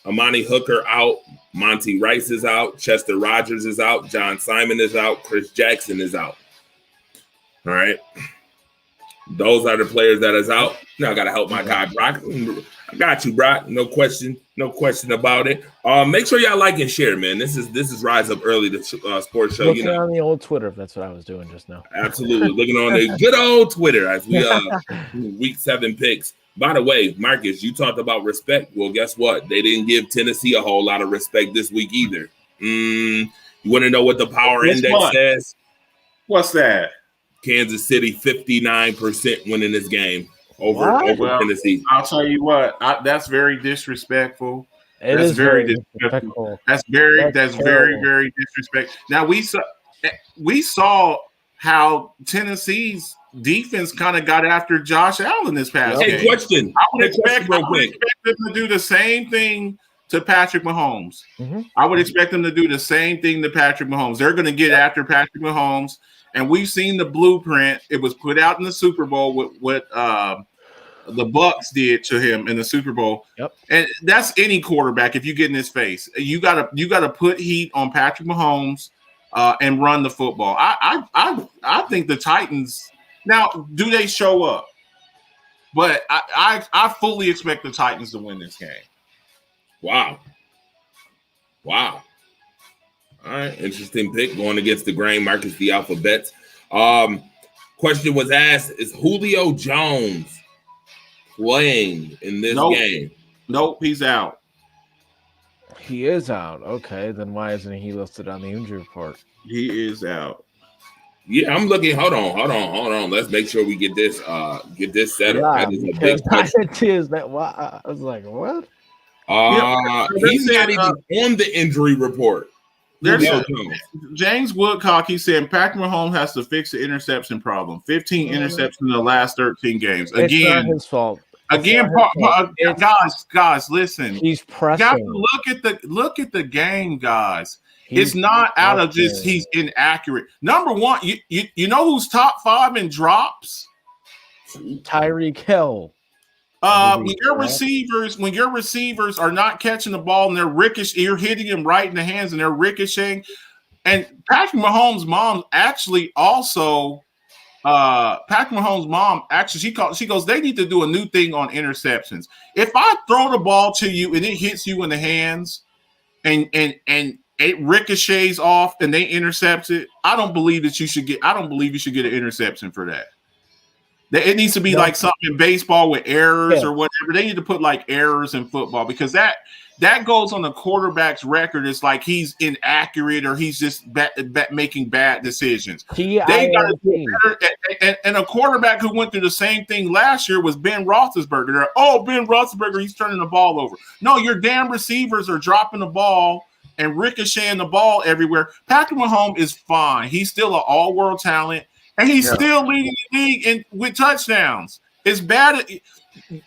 Amani Hooker out. Monty Rice is out. Chester Rogers is out. John Simon is out. Chris Jackson is out. All right. Those are the players that is out. Now I got to help my guy, Brock. I got you, Brock. No question about it. Make sure y'all like and share, man. This is Rise Up Early, the sports show. Looking on the old Twitter, if that's what I was doing just now. Absolutely. Looking on the good old Twitter as we week 7 picks. By the way, Marcus, you talked about respect. Well, guess what? They didn't give Tennessee a whole lot of respect this week either. You want to know what the power index says? What's that? Kansas City 59% winning this game over Tennessee. I'll tell you what, that's very disrespectful. That's very disrespectful. That's very disrespectful. Now we saw how Tennessee's defense kind of got after Josh Allen this past game. Question. I would expect them to do the same thing to Patrick Mahomes. Mm-hmm. I would expect them to do the same thing to Patrick Mahomes. They're going to get after Patrick Mahomes. And we've seen the blueprint. It was put out in the Super Bowl with what the Bucks did to him in the Super Bowl. Yep. And that's any quarterback. If you get in his face, you gotta put heat on Patrick Mahomes and run the football. I think the Titans now, do they show up? But I fully expect the Titans to win this game. Wow. All right, interesting pick going against the grain. Marcus the Alphabet. Question was asked: is Julio Jones playing in this game? Nope, he's out. He is out. Okay, then why isn't he listed on the injury report? He is out. Yeah, I'm looking. Hold on. Let's make sure we get this set up. Yeah, that is a big question. I was like, what? He's not even on the injury report. James Woodcock, he said Patrick Mahomes has to fix the interception problem. 15 interceptions in the last 13 games. Again, it's not his fault. Again, guys, listen. He's pressing. You got to look at the game, guys. It's not out of just he's inaccurate. Number one, you know who's top 5 in drops? Tyreek Hill. When your receivers are not catching the ball and you're hitting them right in the hands and they're ricocheting. And Patrick Mahomes' mom actually she goes, they need to do a new thing on interceptions. If I throw the ball to you and it hits you in the hands and it ricochets off and they intercept it, I don't believe you should get an interception for that. It needs to be like something in baseball with errors or whatever. They need to put like errors in football because that goes on the quarterback's record. It's like he's inaccurate or he's just making bad decisions. They got to do better. And a quarterback who went through the same thing last year was Ben Roethlisberger. Ben Roethlisberger, he's turning the ball over. No, your damn receivers are dropping the ball and ricocheting the ball everywhere. Patrick Mahomes is fine. He's still an all-world talent. And he's still leading the league with touchdowns. It's bad.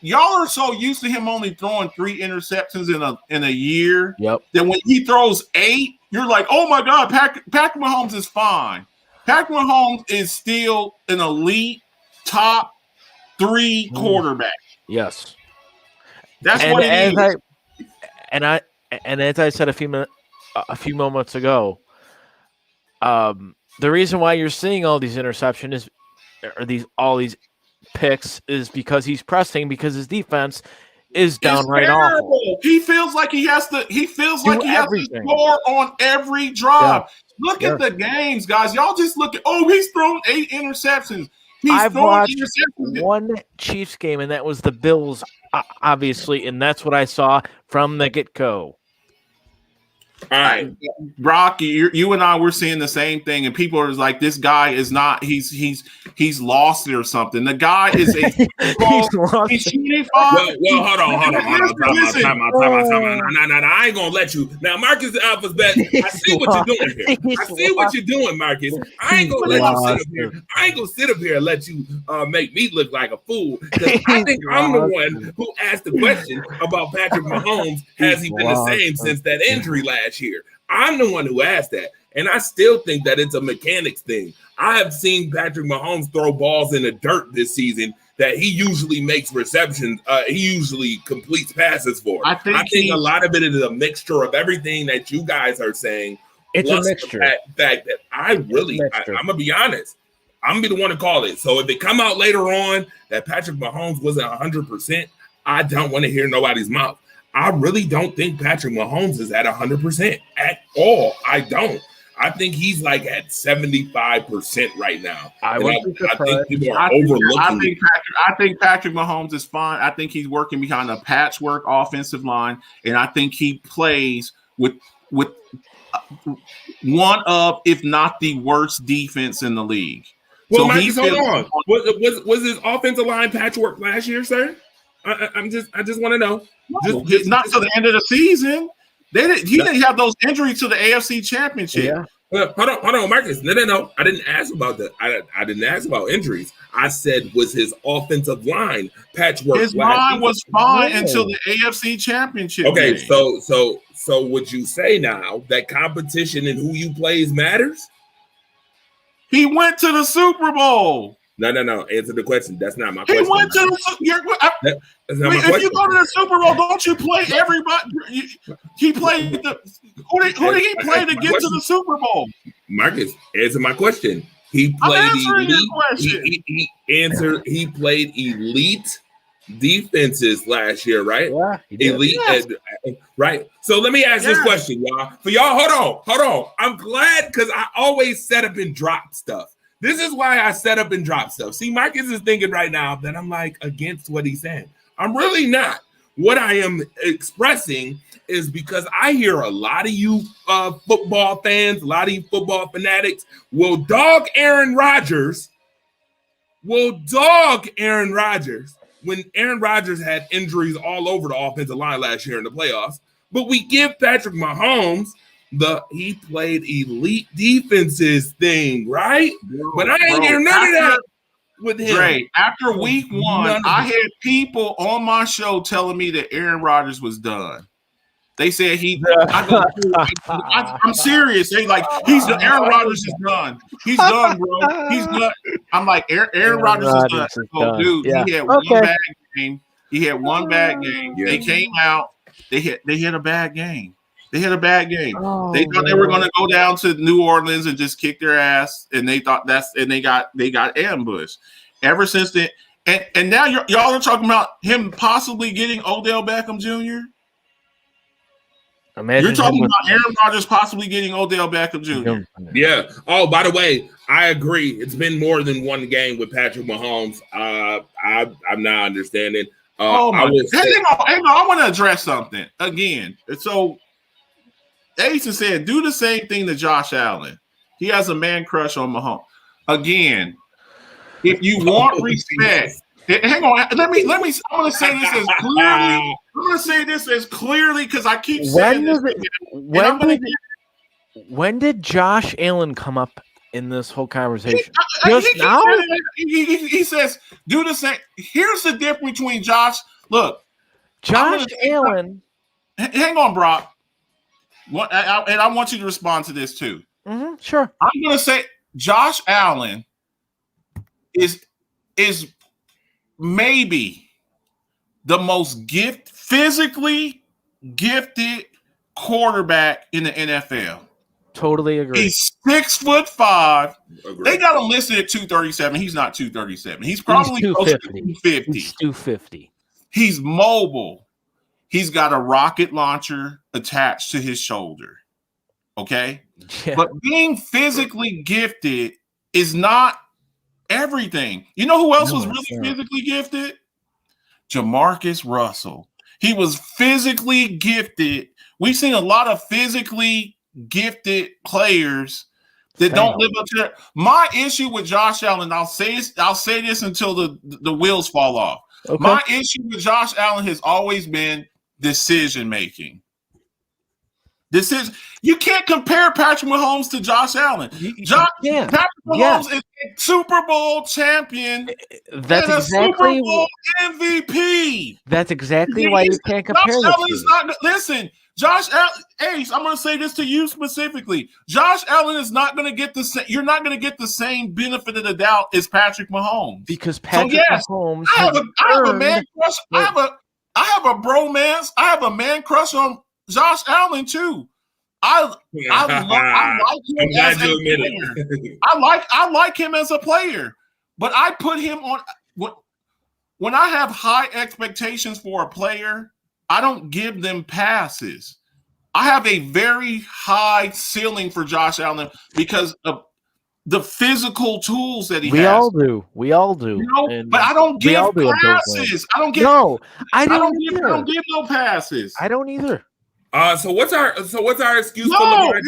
Y'all are so used to him only throwing 3 interceptions in a year that when he throws 8, you're like, oh my God, Patrick Mahomes is fine. Patrick Mahomes is still an elite top 3 quarterback. Yes, that's what it is. And as I said a few moments ago, the reason why you're seeing all these interceptions all these picks is because he's pressing because his defense is downright awful. He feels like he has to score on every drive. Yeah. Look at the games, guys. Y'all just look at he's thrown 8 interceptions. I've watched one Chiefs game, and that was the Bills, obviously, and that's what I saw from the get-go. All right, Brock, you and I were seeing the same thing, and people are like, "This guy is not. He's lost it or something." The guy is a. Well, hold on. Time out. No, I ain't gonna let you. Now, Marcus the Alpha's bet. I see what you're doing here. I see what you're doing, Marcus. I ain't gonna let you sit up here. I ain't gonna sit up here and let you make me look like a fool. Because I think I'm the one who asked the question about Patrick Mahomes. Has he been the same since that injury last year? I'm the one who asked that, and I still think that it's a mechanics thing. I have seen Patrick Mahomes throw balls in the dirt this season that he usually makes receptions. He usually completes passes for. I think a lot of it is a mixture of everything that you guys are saying. It's a mixture. The fact that I'm gonna be honest. I'm gonna be the one to call it. So if it come out later on that Patrick Mahomes wasn't 100%, I don't want to hear nobody's mouth. I really don't think Patrick Mahomes is at 100% at all. I don't. I think he's like at 75% right now. I think people are overlooking. I think Patrick Mahomes is fine. I think he's working behind a patchwork offensive line, and I think he plays with one of, if not the worst defense in the league. Well, Marcus, hold on. Was his offensive line patchwork last year, sir? I just want to know. Not to the end of the season. He didn't have those injuries to the AFC Championship. Yeah. Hold on, Marcus. No. I didn't ask about that. I didn't ask about injuries. I said, was his offensive line patchwork? His line was fine until the AFC Championship. Okay, game. So would you say now that competition and who you plays matters? He went to the Super Bowl. No. Answer the question. That's not my question. He went to the if you go to the Super Bowl, don't you play everybody? He played who did he play to get to the Super Bowl? Marcus, answer my question. He played elite. He played elite defenses last year, right? Yeah, elite, right? So let me ask this question, y'all. For y'all, hold on. I'm glad because I always set up and drop stuff. This is why I set up and drop stuff. See, Marcus is thinking right now that I'm like against what he's saying. I'm really not. What I am expressing is because I hear a lot of you football fans, a lot of you football fanatics will dog Aaron Rodgers when Aaron Rodgers had injuries all over the offensive line last year in the playoffs. But we give Patrick Mahomes he played elite defenses thing, right? But I ain't hear none of that with him. Dre, after week one, I had people on my show telling me that Aaron Rodgers was done. They said I'm serious. They like Aaron Rodgers is done. He's done, bro. He's done. I'm like Aaron Rodgers is done. So, dude, he had one bad game. Yeah. They came out. They hit a bad game. They had a bad game. They thought they were going to go down to New Orleans and just kick their ass, and they thought they got ambushed. Ever since then, and now y'all are talking about him possibly getting Odell Beckham Jr. You're talking about Aaron Rodgers possibly getting Odell Beckham Jr. Yeah. Oh, by the way, I agree. It's been more than one game with Patrick Mahomes. I'm not understanding. Hang on. I want to address something again. So. Ace said, do the same thing to Josh Allen. He has a man crush on Mahomes. Again, if you want respect, hang on. Let me. I'm going to say this as clearly. I'm going to say this as clearly because I keep saying this. When did Josh Allen come up in this whole conversation? He says, do the same. Here's the difference between Josh. Look, Josh Allen. Hang on, Brock. And I want you to respond to this too. Mm-hmm, sure. I'm going to say Josh Allen is maybe the most physically gifted quarterback in the NFL. Totally agree. He's 6'5". They got him listed at 237. He's not 237. He's probably close to 250. He's 250. He's mobile. He's got a rocket launcher attached to his shoulder. Okay? Yeah. But being physically gifted is not everything. You know who else was really physically gifted? Jamarcus Russell. He was physically gifted. We've seen a lot of physically gifted players that don't live up to that. My issue with Josh Allen, I'll say this until the wheels fall off. Okay. My issue with Josh Allen has always been decision making. You can't compare Patrick Mahomes to Josh Allen. Patrick Mahomes is a Super Bowl champion. That's exactly Super Bowl MVP. That's exactly why you can't compare. Listen, Josh Allen, Ace, I'm going to say this to you specifically. Josh Allen is not going to get the same. You're not going to get the same benefit of the doubt as Patrick Mahomes. Because Patrick Mahomes I have a man crush. I have a bromance. I have a man crush on Josh Allen too. I like him as a player. I like him as a player, but I put him on when I have high expectations for a player. I don't give them passes. I have a very high ceiling for Josh Allen because of the physical tools that he has. We all do. You know, but I don't give passes. I don't give no passes. I don't either. So what's our excuse for Lamar?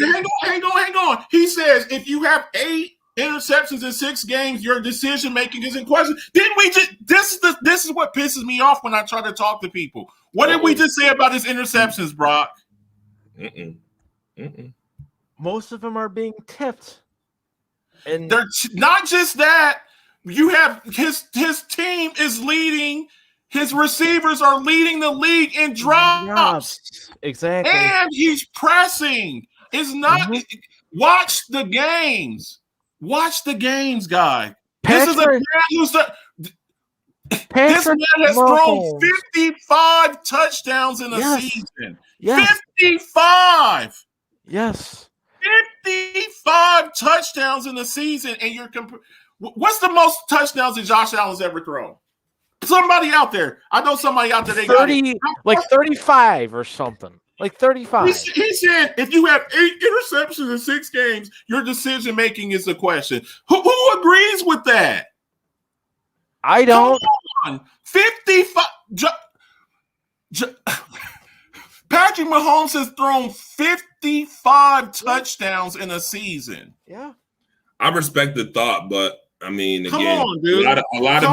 Hang on. He says if you have 8 interceptions in 6 games, your decision making is in question. Didn't we just this is what pisses me off when I try to talk to people. What did we just say about his interceptions, Brock? Most of them are being tipped. And they're not just that. You have his team is leading. His receivers are leading the league in drops. Exactly. And he's pressing. It's not watch the games. Watch the games, guy. This is a man who's this man has thrown 55 touchdowns in a season. Yes. 55. Yes. 55 touchdowns in a season, and you're what's the most touchdowns that Josh Allen's ever thrown? Somebody out there. I know somebody out there. They 30, like 35 or something. Like 35. He said if you have 8 interceptions in 6 games, your decision making is a question. Who agrees with that? I don't. Come on. 55. Patrick Mahomes has thrown 55 touchdowns in a season. Yeah. I respect the thought, but I mean, again, come on, dude. A lot of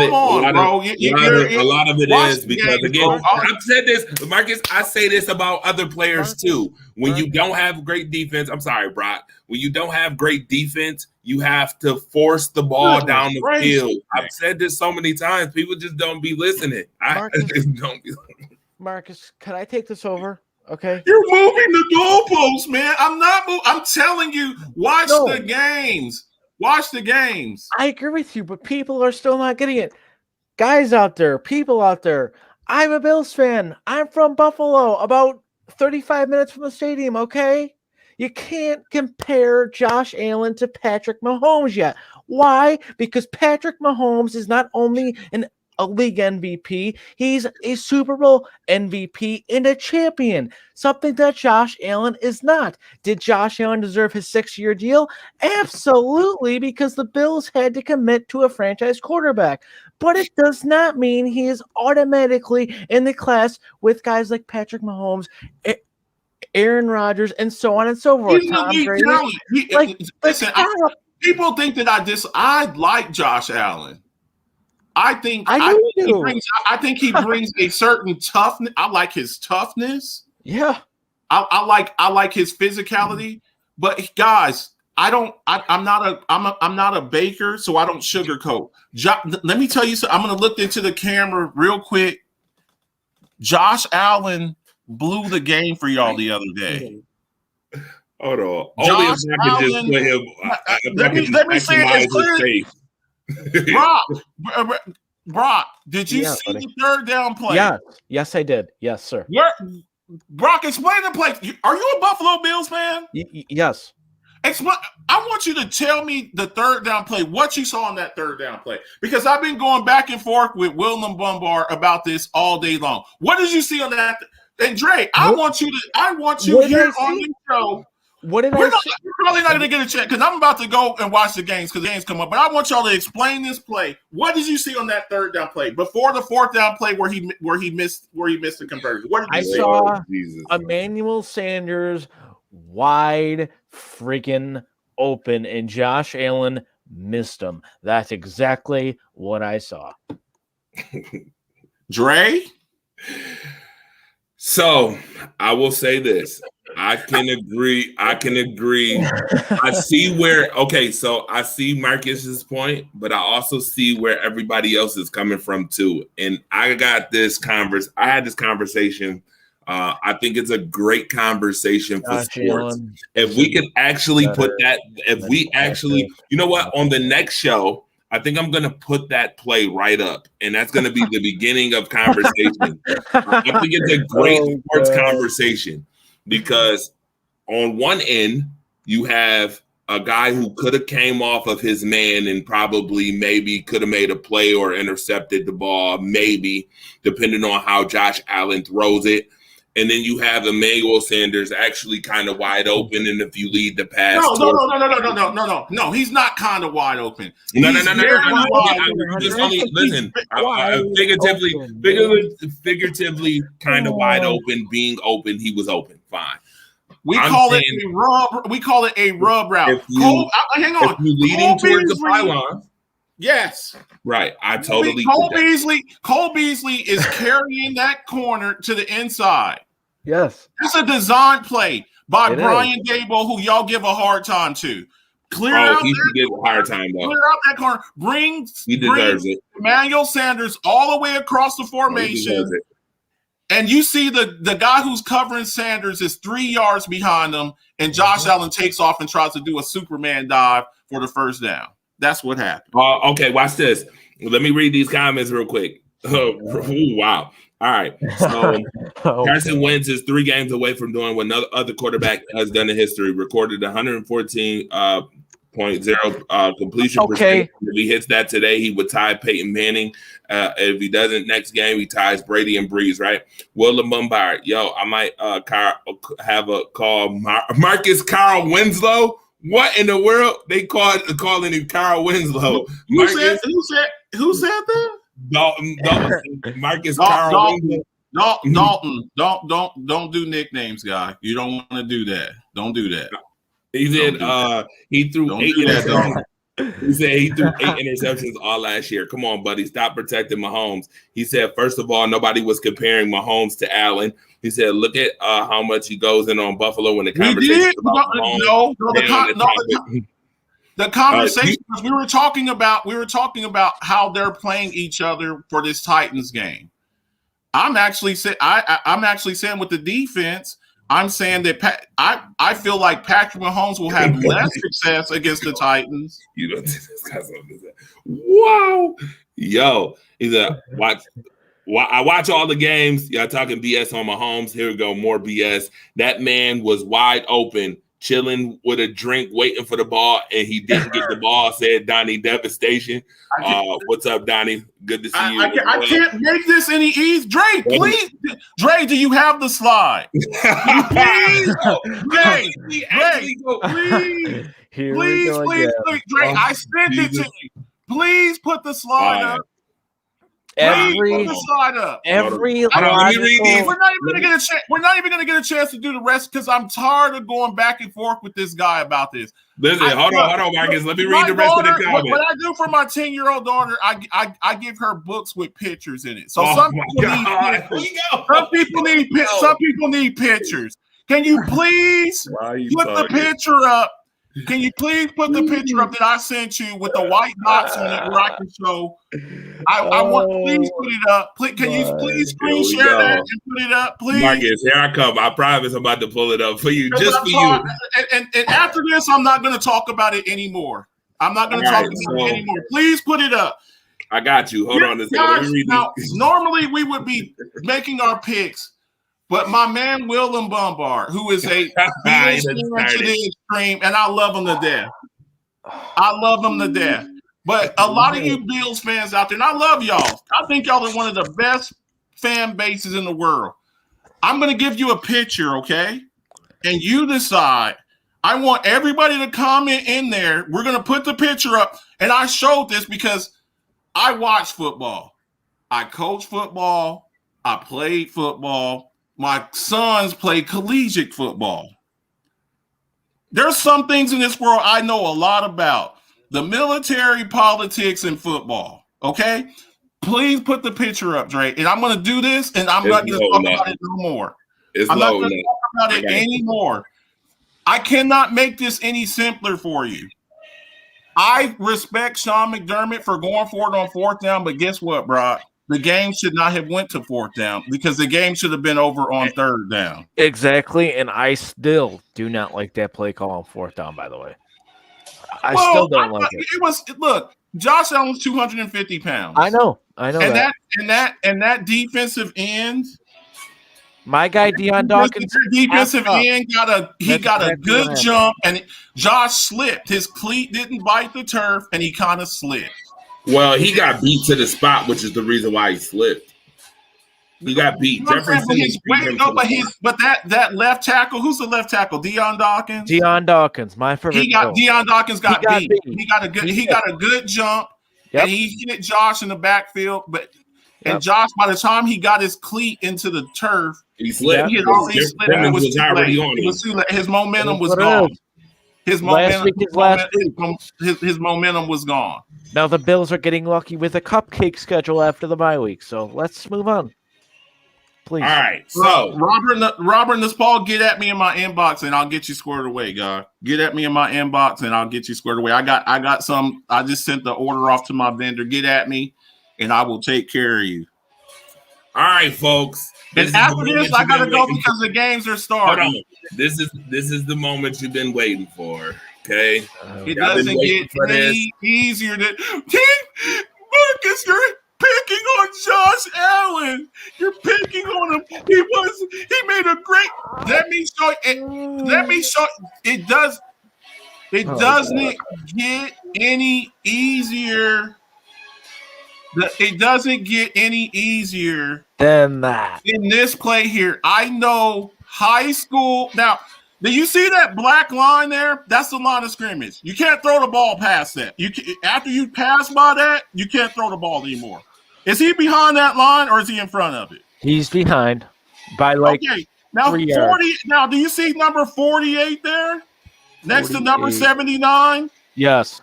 it is because, again, I've said this, Marcus, I say this about other players too. When you don't have great defense, I'm sorry, Brock, when you don't have great defense, you have to force the ball down the field. I've said this so many times. People just don't be listening. Marcus, can I take this over? Okay. You're moving the goalposts, man. I'm not moving. I'm telling you, watch the games. Watch the games. I agree with you, but people are still not getting it. Guys out there, people out there. I'm a Bills fan. I'm from Buffalo, about 35 minutes from the stadium, okay? You can't compare Josh Allen to Patrick Mahomes yet. Why? Because Patrick Mahomes is not only a league MVP, he's a Super Bowl MVP and a champion, something that Josh Allen is not. Did Josh Allen deserve his 6-year deal? Absolutely, because the Bills had to commit to a franchise quarterback. But it does not mean he is automatically in the class with guys like Patrick Mahomes, Aaron Rodgers, and so on and so forth. Tom Brady. People think that I like Josh Allen. I think he brings a certain toughness. I like his toughness. Yeah. I like his physicality. But guys, I'm not a baker, so I don't sugarcoat. Let me tell you something. I'm gonna look into the camera real quick. Josh Allen blew the game for y'all the other day. Hold on. Only if I could just put him. Let me say it clearly. Brock, did you see the third down play? Yeah. Yes, I did. Yes, sir. Brock, explain the play. Are you a Buffalo Bills fan? Yes. I want you to tell me the third down play, what you saw on that third down play. Because I've been going back and forth with William Bumbar about this all day long. What did you see on that? And Dre, I want you here on the show. What did We're probably not going to get a chance because I'm about to go and watch the games because the games come up. But I want y'all to explain this play. What did you see on that third down play before the fourth down play where he missed the conversion? What did you see? I saw Emmanuel Sanders wide freaking open, and Josh Allen missed him. That's exactly what I saw. Dre? So I will say this. I can agree. I see so I see Marcus's point, but I also see where everybody else is coming from too. And I had this conversation I think it's a great conversation for Josh sports. Allen. If we could actually put Better. that, you know what, on the next show, I think I'm going to put that play right up, and that's going to be the beginning of conversation. I think it's a great sports conversation because on one end, you have a guy who could have came off of his man and probably maybe could have made a play or intercepted the ball, maybe, depending on how Josh Allen throws it. And then you have Emmanuel Sanders actually kind of wide open, and if you lead the pass, no, he's not kind of wide open. No. Just only listen. Figuratively, kind of wide open, being open. He was open, fine. We call it a rub route. Hang on. If you're leading towards the pylon. Yes. Right. I totally Cole Beasley is carrying that corner to the inside. Yes. That's a design play by Brian Daboll, who y'all give a hard time to. Clear out that corner. He deserves it. Emmanuel Sanders all the way across the formation. And you see the guy who's covering Sanders is 3 yards behind him, and Josh Allen takes off and tries to do a Superman dive for the first down. That's what happened. Okay, watch this. Let me read these comments real quick. Wow. All right. So Carson Wentz is 3 games away from doing what no other quarterback has done in history. Recorded 114.0 completion percentage. If he hits that today, he would tie Peyton Manning. If he doesn't next game, he ties Brady and Breeze, right? Willem Bombard. Yo, I might have a call Marcus Carl Winslow. What in the world? They calling him Carl Winslow. Who said that? Dalton, Marcus Carl Winslow. Dalton, don't do nicknames, guy. You don't want to do that. Don't do that. He said he threw 8 interceptions. He said he threw 8 interceptions all last year. Come on, buddy. Stop protecting Mahomes. He said, first of all, nobody was comparing Mahomes to Allen. He said, look at how much he goes in on Buffalo when the conversation about Mahomes. The conversation we were talking about how they're playing each other for this Titans game. I'm actually saying with the defense, I'm saying that I feel like Patrick Mahomes will have less success against the Titans. You don't think this guy's on this? Wow. Yo, he's a watch. I watch all the games. Y'all talking BS on Mahomes. Here we go, more BS. That man was wide open, chilling with a drink, waiting for the ball, and he didn't get the ball, said Donnie Devastation. What's up, Donnie? Good to see you. I can't make this any easy. Dre, please. Dre, do you have the slide? Please. Please. Dre, I sent it to you. Please put the slide up. We're not even gonna get a chance to do the rest because I'm tired of going back and forth with this guy about this. Listen, hold on, Marcus. Let me read the rest of the comments. What I do for my 10-year-old daughter, I give her books with pictures in it. So some people need pictures. Can you please put the picture up? Can you please put the picture up that I sent you with the white dots on it where I can show? I want please put it up. Can you please screen share that and put it up, please? Marcus, here I come. I promise I'm about to pull it up for you, just for you. And after this, I'm not going to talk about it anymore. Please put it up. I got you. Hold on. Now, normally we would be making our picks. But my man Willem Bombard, who is a Bills fan to the extreme, and I love him to death. But a lot of you Bills fans out there, and I love y'all. I think y'all are one of the best fan bases in the world. I'm going to give you a picture, okay? And you decide. I want everybody to comment in there. We're going to put the picture up. And I showed this because I watch football. I coach football. I played football. My sons play collegiate football. There's some things in this world I know a lot about. The military, politics, and football. Okay? Please put the picture up, Dre. And I'm going to do this, and I'm not going to talk about it no more. I'm not going to talk about it anymore. I cannot make this any simpler for you. I respect Sean McDermott for going for it on 4th down, but guess what, Brock? the game should not have went to fourth down because the game should have been over on third down. Exactly, and I still do not like that play call on fourth down, by the way. I still don't like it. Look, Josh Allen's 250 pounds. I know that. And that defensive end. My guy Deion Dawkins, defensive end got a good jump, and Josh slipped. His cleat didn't bite the turf, and he kind of slipped. Well, he got beat to the spot, which is the reason why he slipped. He got beat. But that left tackle, who's the left tackle? Deion Dawkins. Deion Dawkins, my favorite. Deion Dawkins got beat. He got a good jump, and he hit Josh in the backfield, and Josh, by the time he got his cleat into the turf, he slipped. He already slipped. It was already on. It was too late. His momentum was gone. His momentum was gone. Now the Bills are getting lucky with a cupcake schedule after the bye week. So let's move on, please. All right. So Robert and this Paul, get at me in my inbox and I'll get you squared away, guy. Get at me in my inbox and I'll get you squared away. I got some. I just sent the order off to my vendor. Get at me, and I will take care of you. All right, folks. And after this, I gotta go because the games are starting. This is the moment you've been waiting for. Okay, it doesn't get any easier. Marcus, you're picking on Josh Allen. You're picking on him. He made a great. Let me show it. It doesn't get any easier. It doesn't get any easier than that. In this play here, I know high school. Now, do you see that black line there? That's the line of scrimmage. You can't throw the ball past that. After you pass by that, you can't throw the ball anymore. Is he behind that line or is he in front of it? He's behind by okay. Now 40. Now, do you see number 48 there next to number 79? Yes.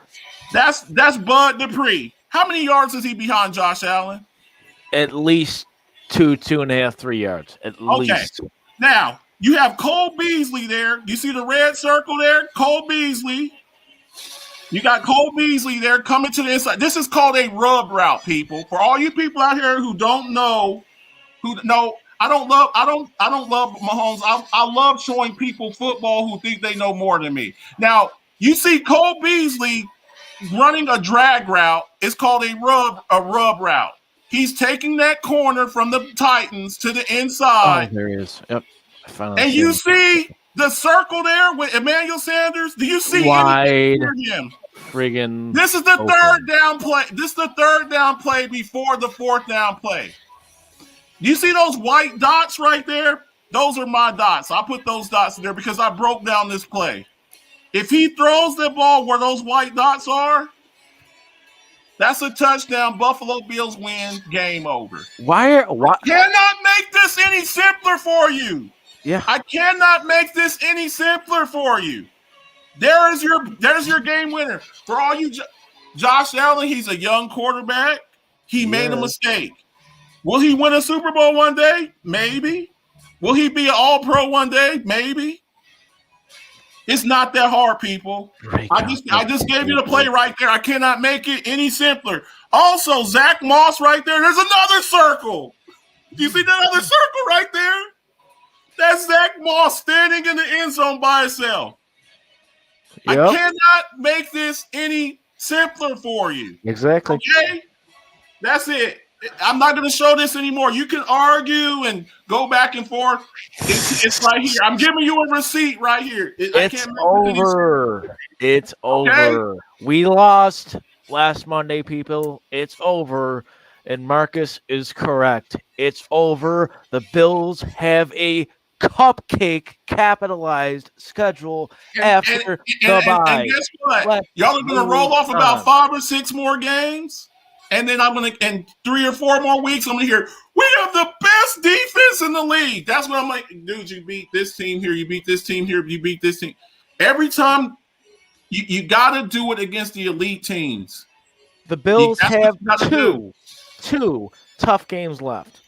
That's Bud Dupree. How many yards is he behind Josh Allen? At least 2.5, 3 yards. At least. Now, you have Cole Beasley there. You see the red circle there? Cole Beasley. You got Cole Beasley there coming to the inside. This is called a rub route, people. For all you people out here who don't know, I don't love Mahomes. I love showing people football who think they know more than me. Now, you see Cole Beasley running a drag route. Is called a rub route. He's taking that corner from the Titans to the inside. Oh, there he is. Yep. And you see the circle there with Emmanuel Sanders. Do you see wide him? Friggin' this is the third down play. This is the third down play before the fourth down play. Do you see those white dots right there? Those are my dots. I put those dots there because I broke down this play. If he throws the ball where those white dots are, that's a touchdown. Buffalo Bills win. Game over. Why? Cannot make this any simpler for you. Yeah, I cannot make this any simpler for you. There's your game winner for all you. Josh Allen. He's a young quarterback. He made a mistake. Will he win a Super Bowl one day? Maybe. Will he be an All-Pro one day? Maybe. It's not that hard, people. I just gave you the play right there. I cannot make it any simpler. Also, Zach Moss right there. There's another circle. Do you see that other circle right there? That's Zach Moss standing in the end zone by himself. Yep. I cannot make this any simpler for you. Exactly. Okay? That's it. I'm not going to show this anymore. You can argue and go back and forth. It's right here. I'm giving you a receipt right here. It's over. It's over. We lost last Monday, people. It's over. And Marcus is correct. It's over. The Bills have a cupcake capitalized schedule after the bye. And guess what? Y'all are going to roll off about 5 or 6 more games. And then I'm going to, in 3 or 4 more weeks, I'm going to hear, we have the best defense in the league. That's what I'm like, dude, you beat this team here, you beat this team here, you beat this team. Every time, you got to do it against the elite teams. The Bills have two tough games left.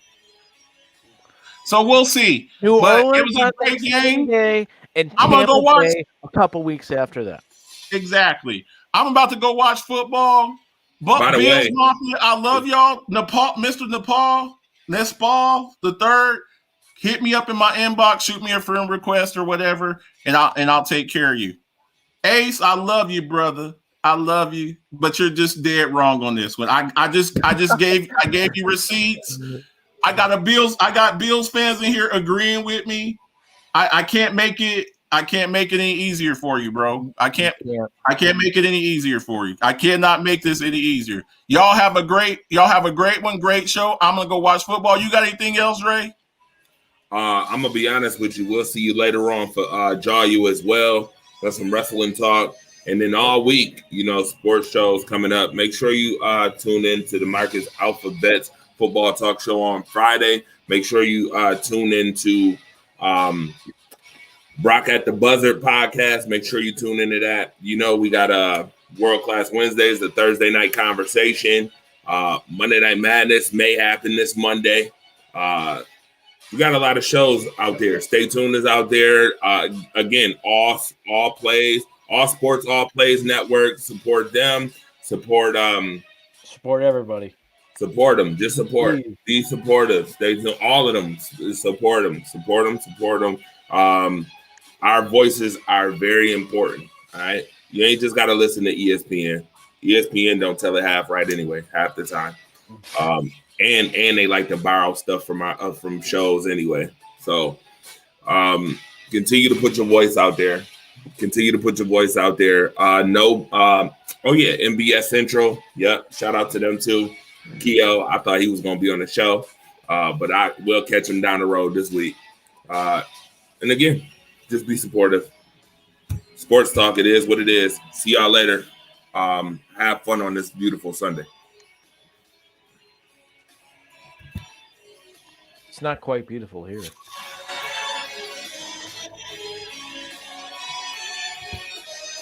So we'll see. But it was a great game. And I'm going to go watch a couple weeks after that. Exactly. I'm about to go watch football. But By the Bills way, Mafia, I love y'all. Nepal, Mr. Nespal the third. Hit me up in my inbox, shoot me a friend request or whatever, and I'll take care of you. Ace, I love you, brother. I love you, but you're just dead wrong on this one. I just gave you receipts. I got Bills fans in here agreeing with me. I can't make it any easier for you, bro. I can't make it any easier for you. I cannot make this any easier. Y'all have a great one, great show. I'm gonna go watch football. You got anything else, Ray? I'm gonna be honest with you. We'll see you later on for Jaw You as well. Got some wrestling talk, and then all week, sports shows coming up. Make sure you tune in to the Marcus Alphabets Football Talk Show on Friday. Make sure you tune in to Brock at the Buzzard podcast. Make sure you tune into that. We got World Class Wednesdays, the Thursday night conversation. Monday Night Madness may happen this Monday. We got a lot of shows out there. Stay tuned is out there. Again, all sports, all plays network. Support them. Support everybody. Support them. Just support. Please. Be supportive. Stay tuned. All of them. Support them. Support them. Support them. Our voices are very important. All right. You ain't just got to listen to ESPN. ESPN don't tell it half right anyway, half the time. And they like to borrow stuff from shows anyway. So continue to put your voice out there. MBS Central. Yep. Shout out to them too. Keo, I thought he was going to be on the show, but I will catch him down the road this week. And again, just be supportive. Sports talk, it is what it is. See y'all later. Have fun on this beautiful Sunday. It's not quite beautiful here.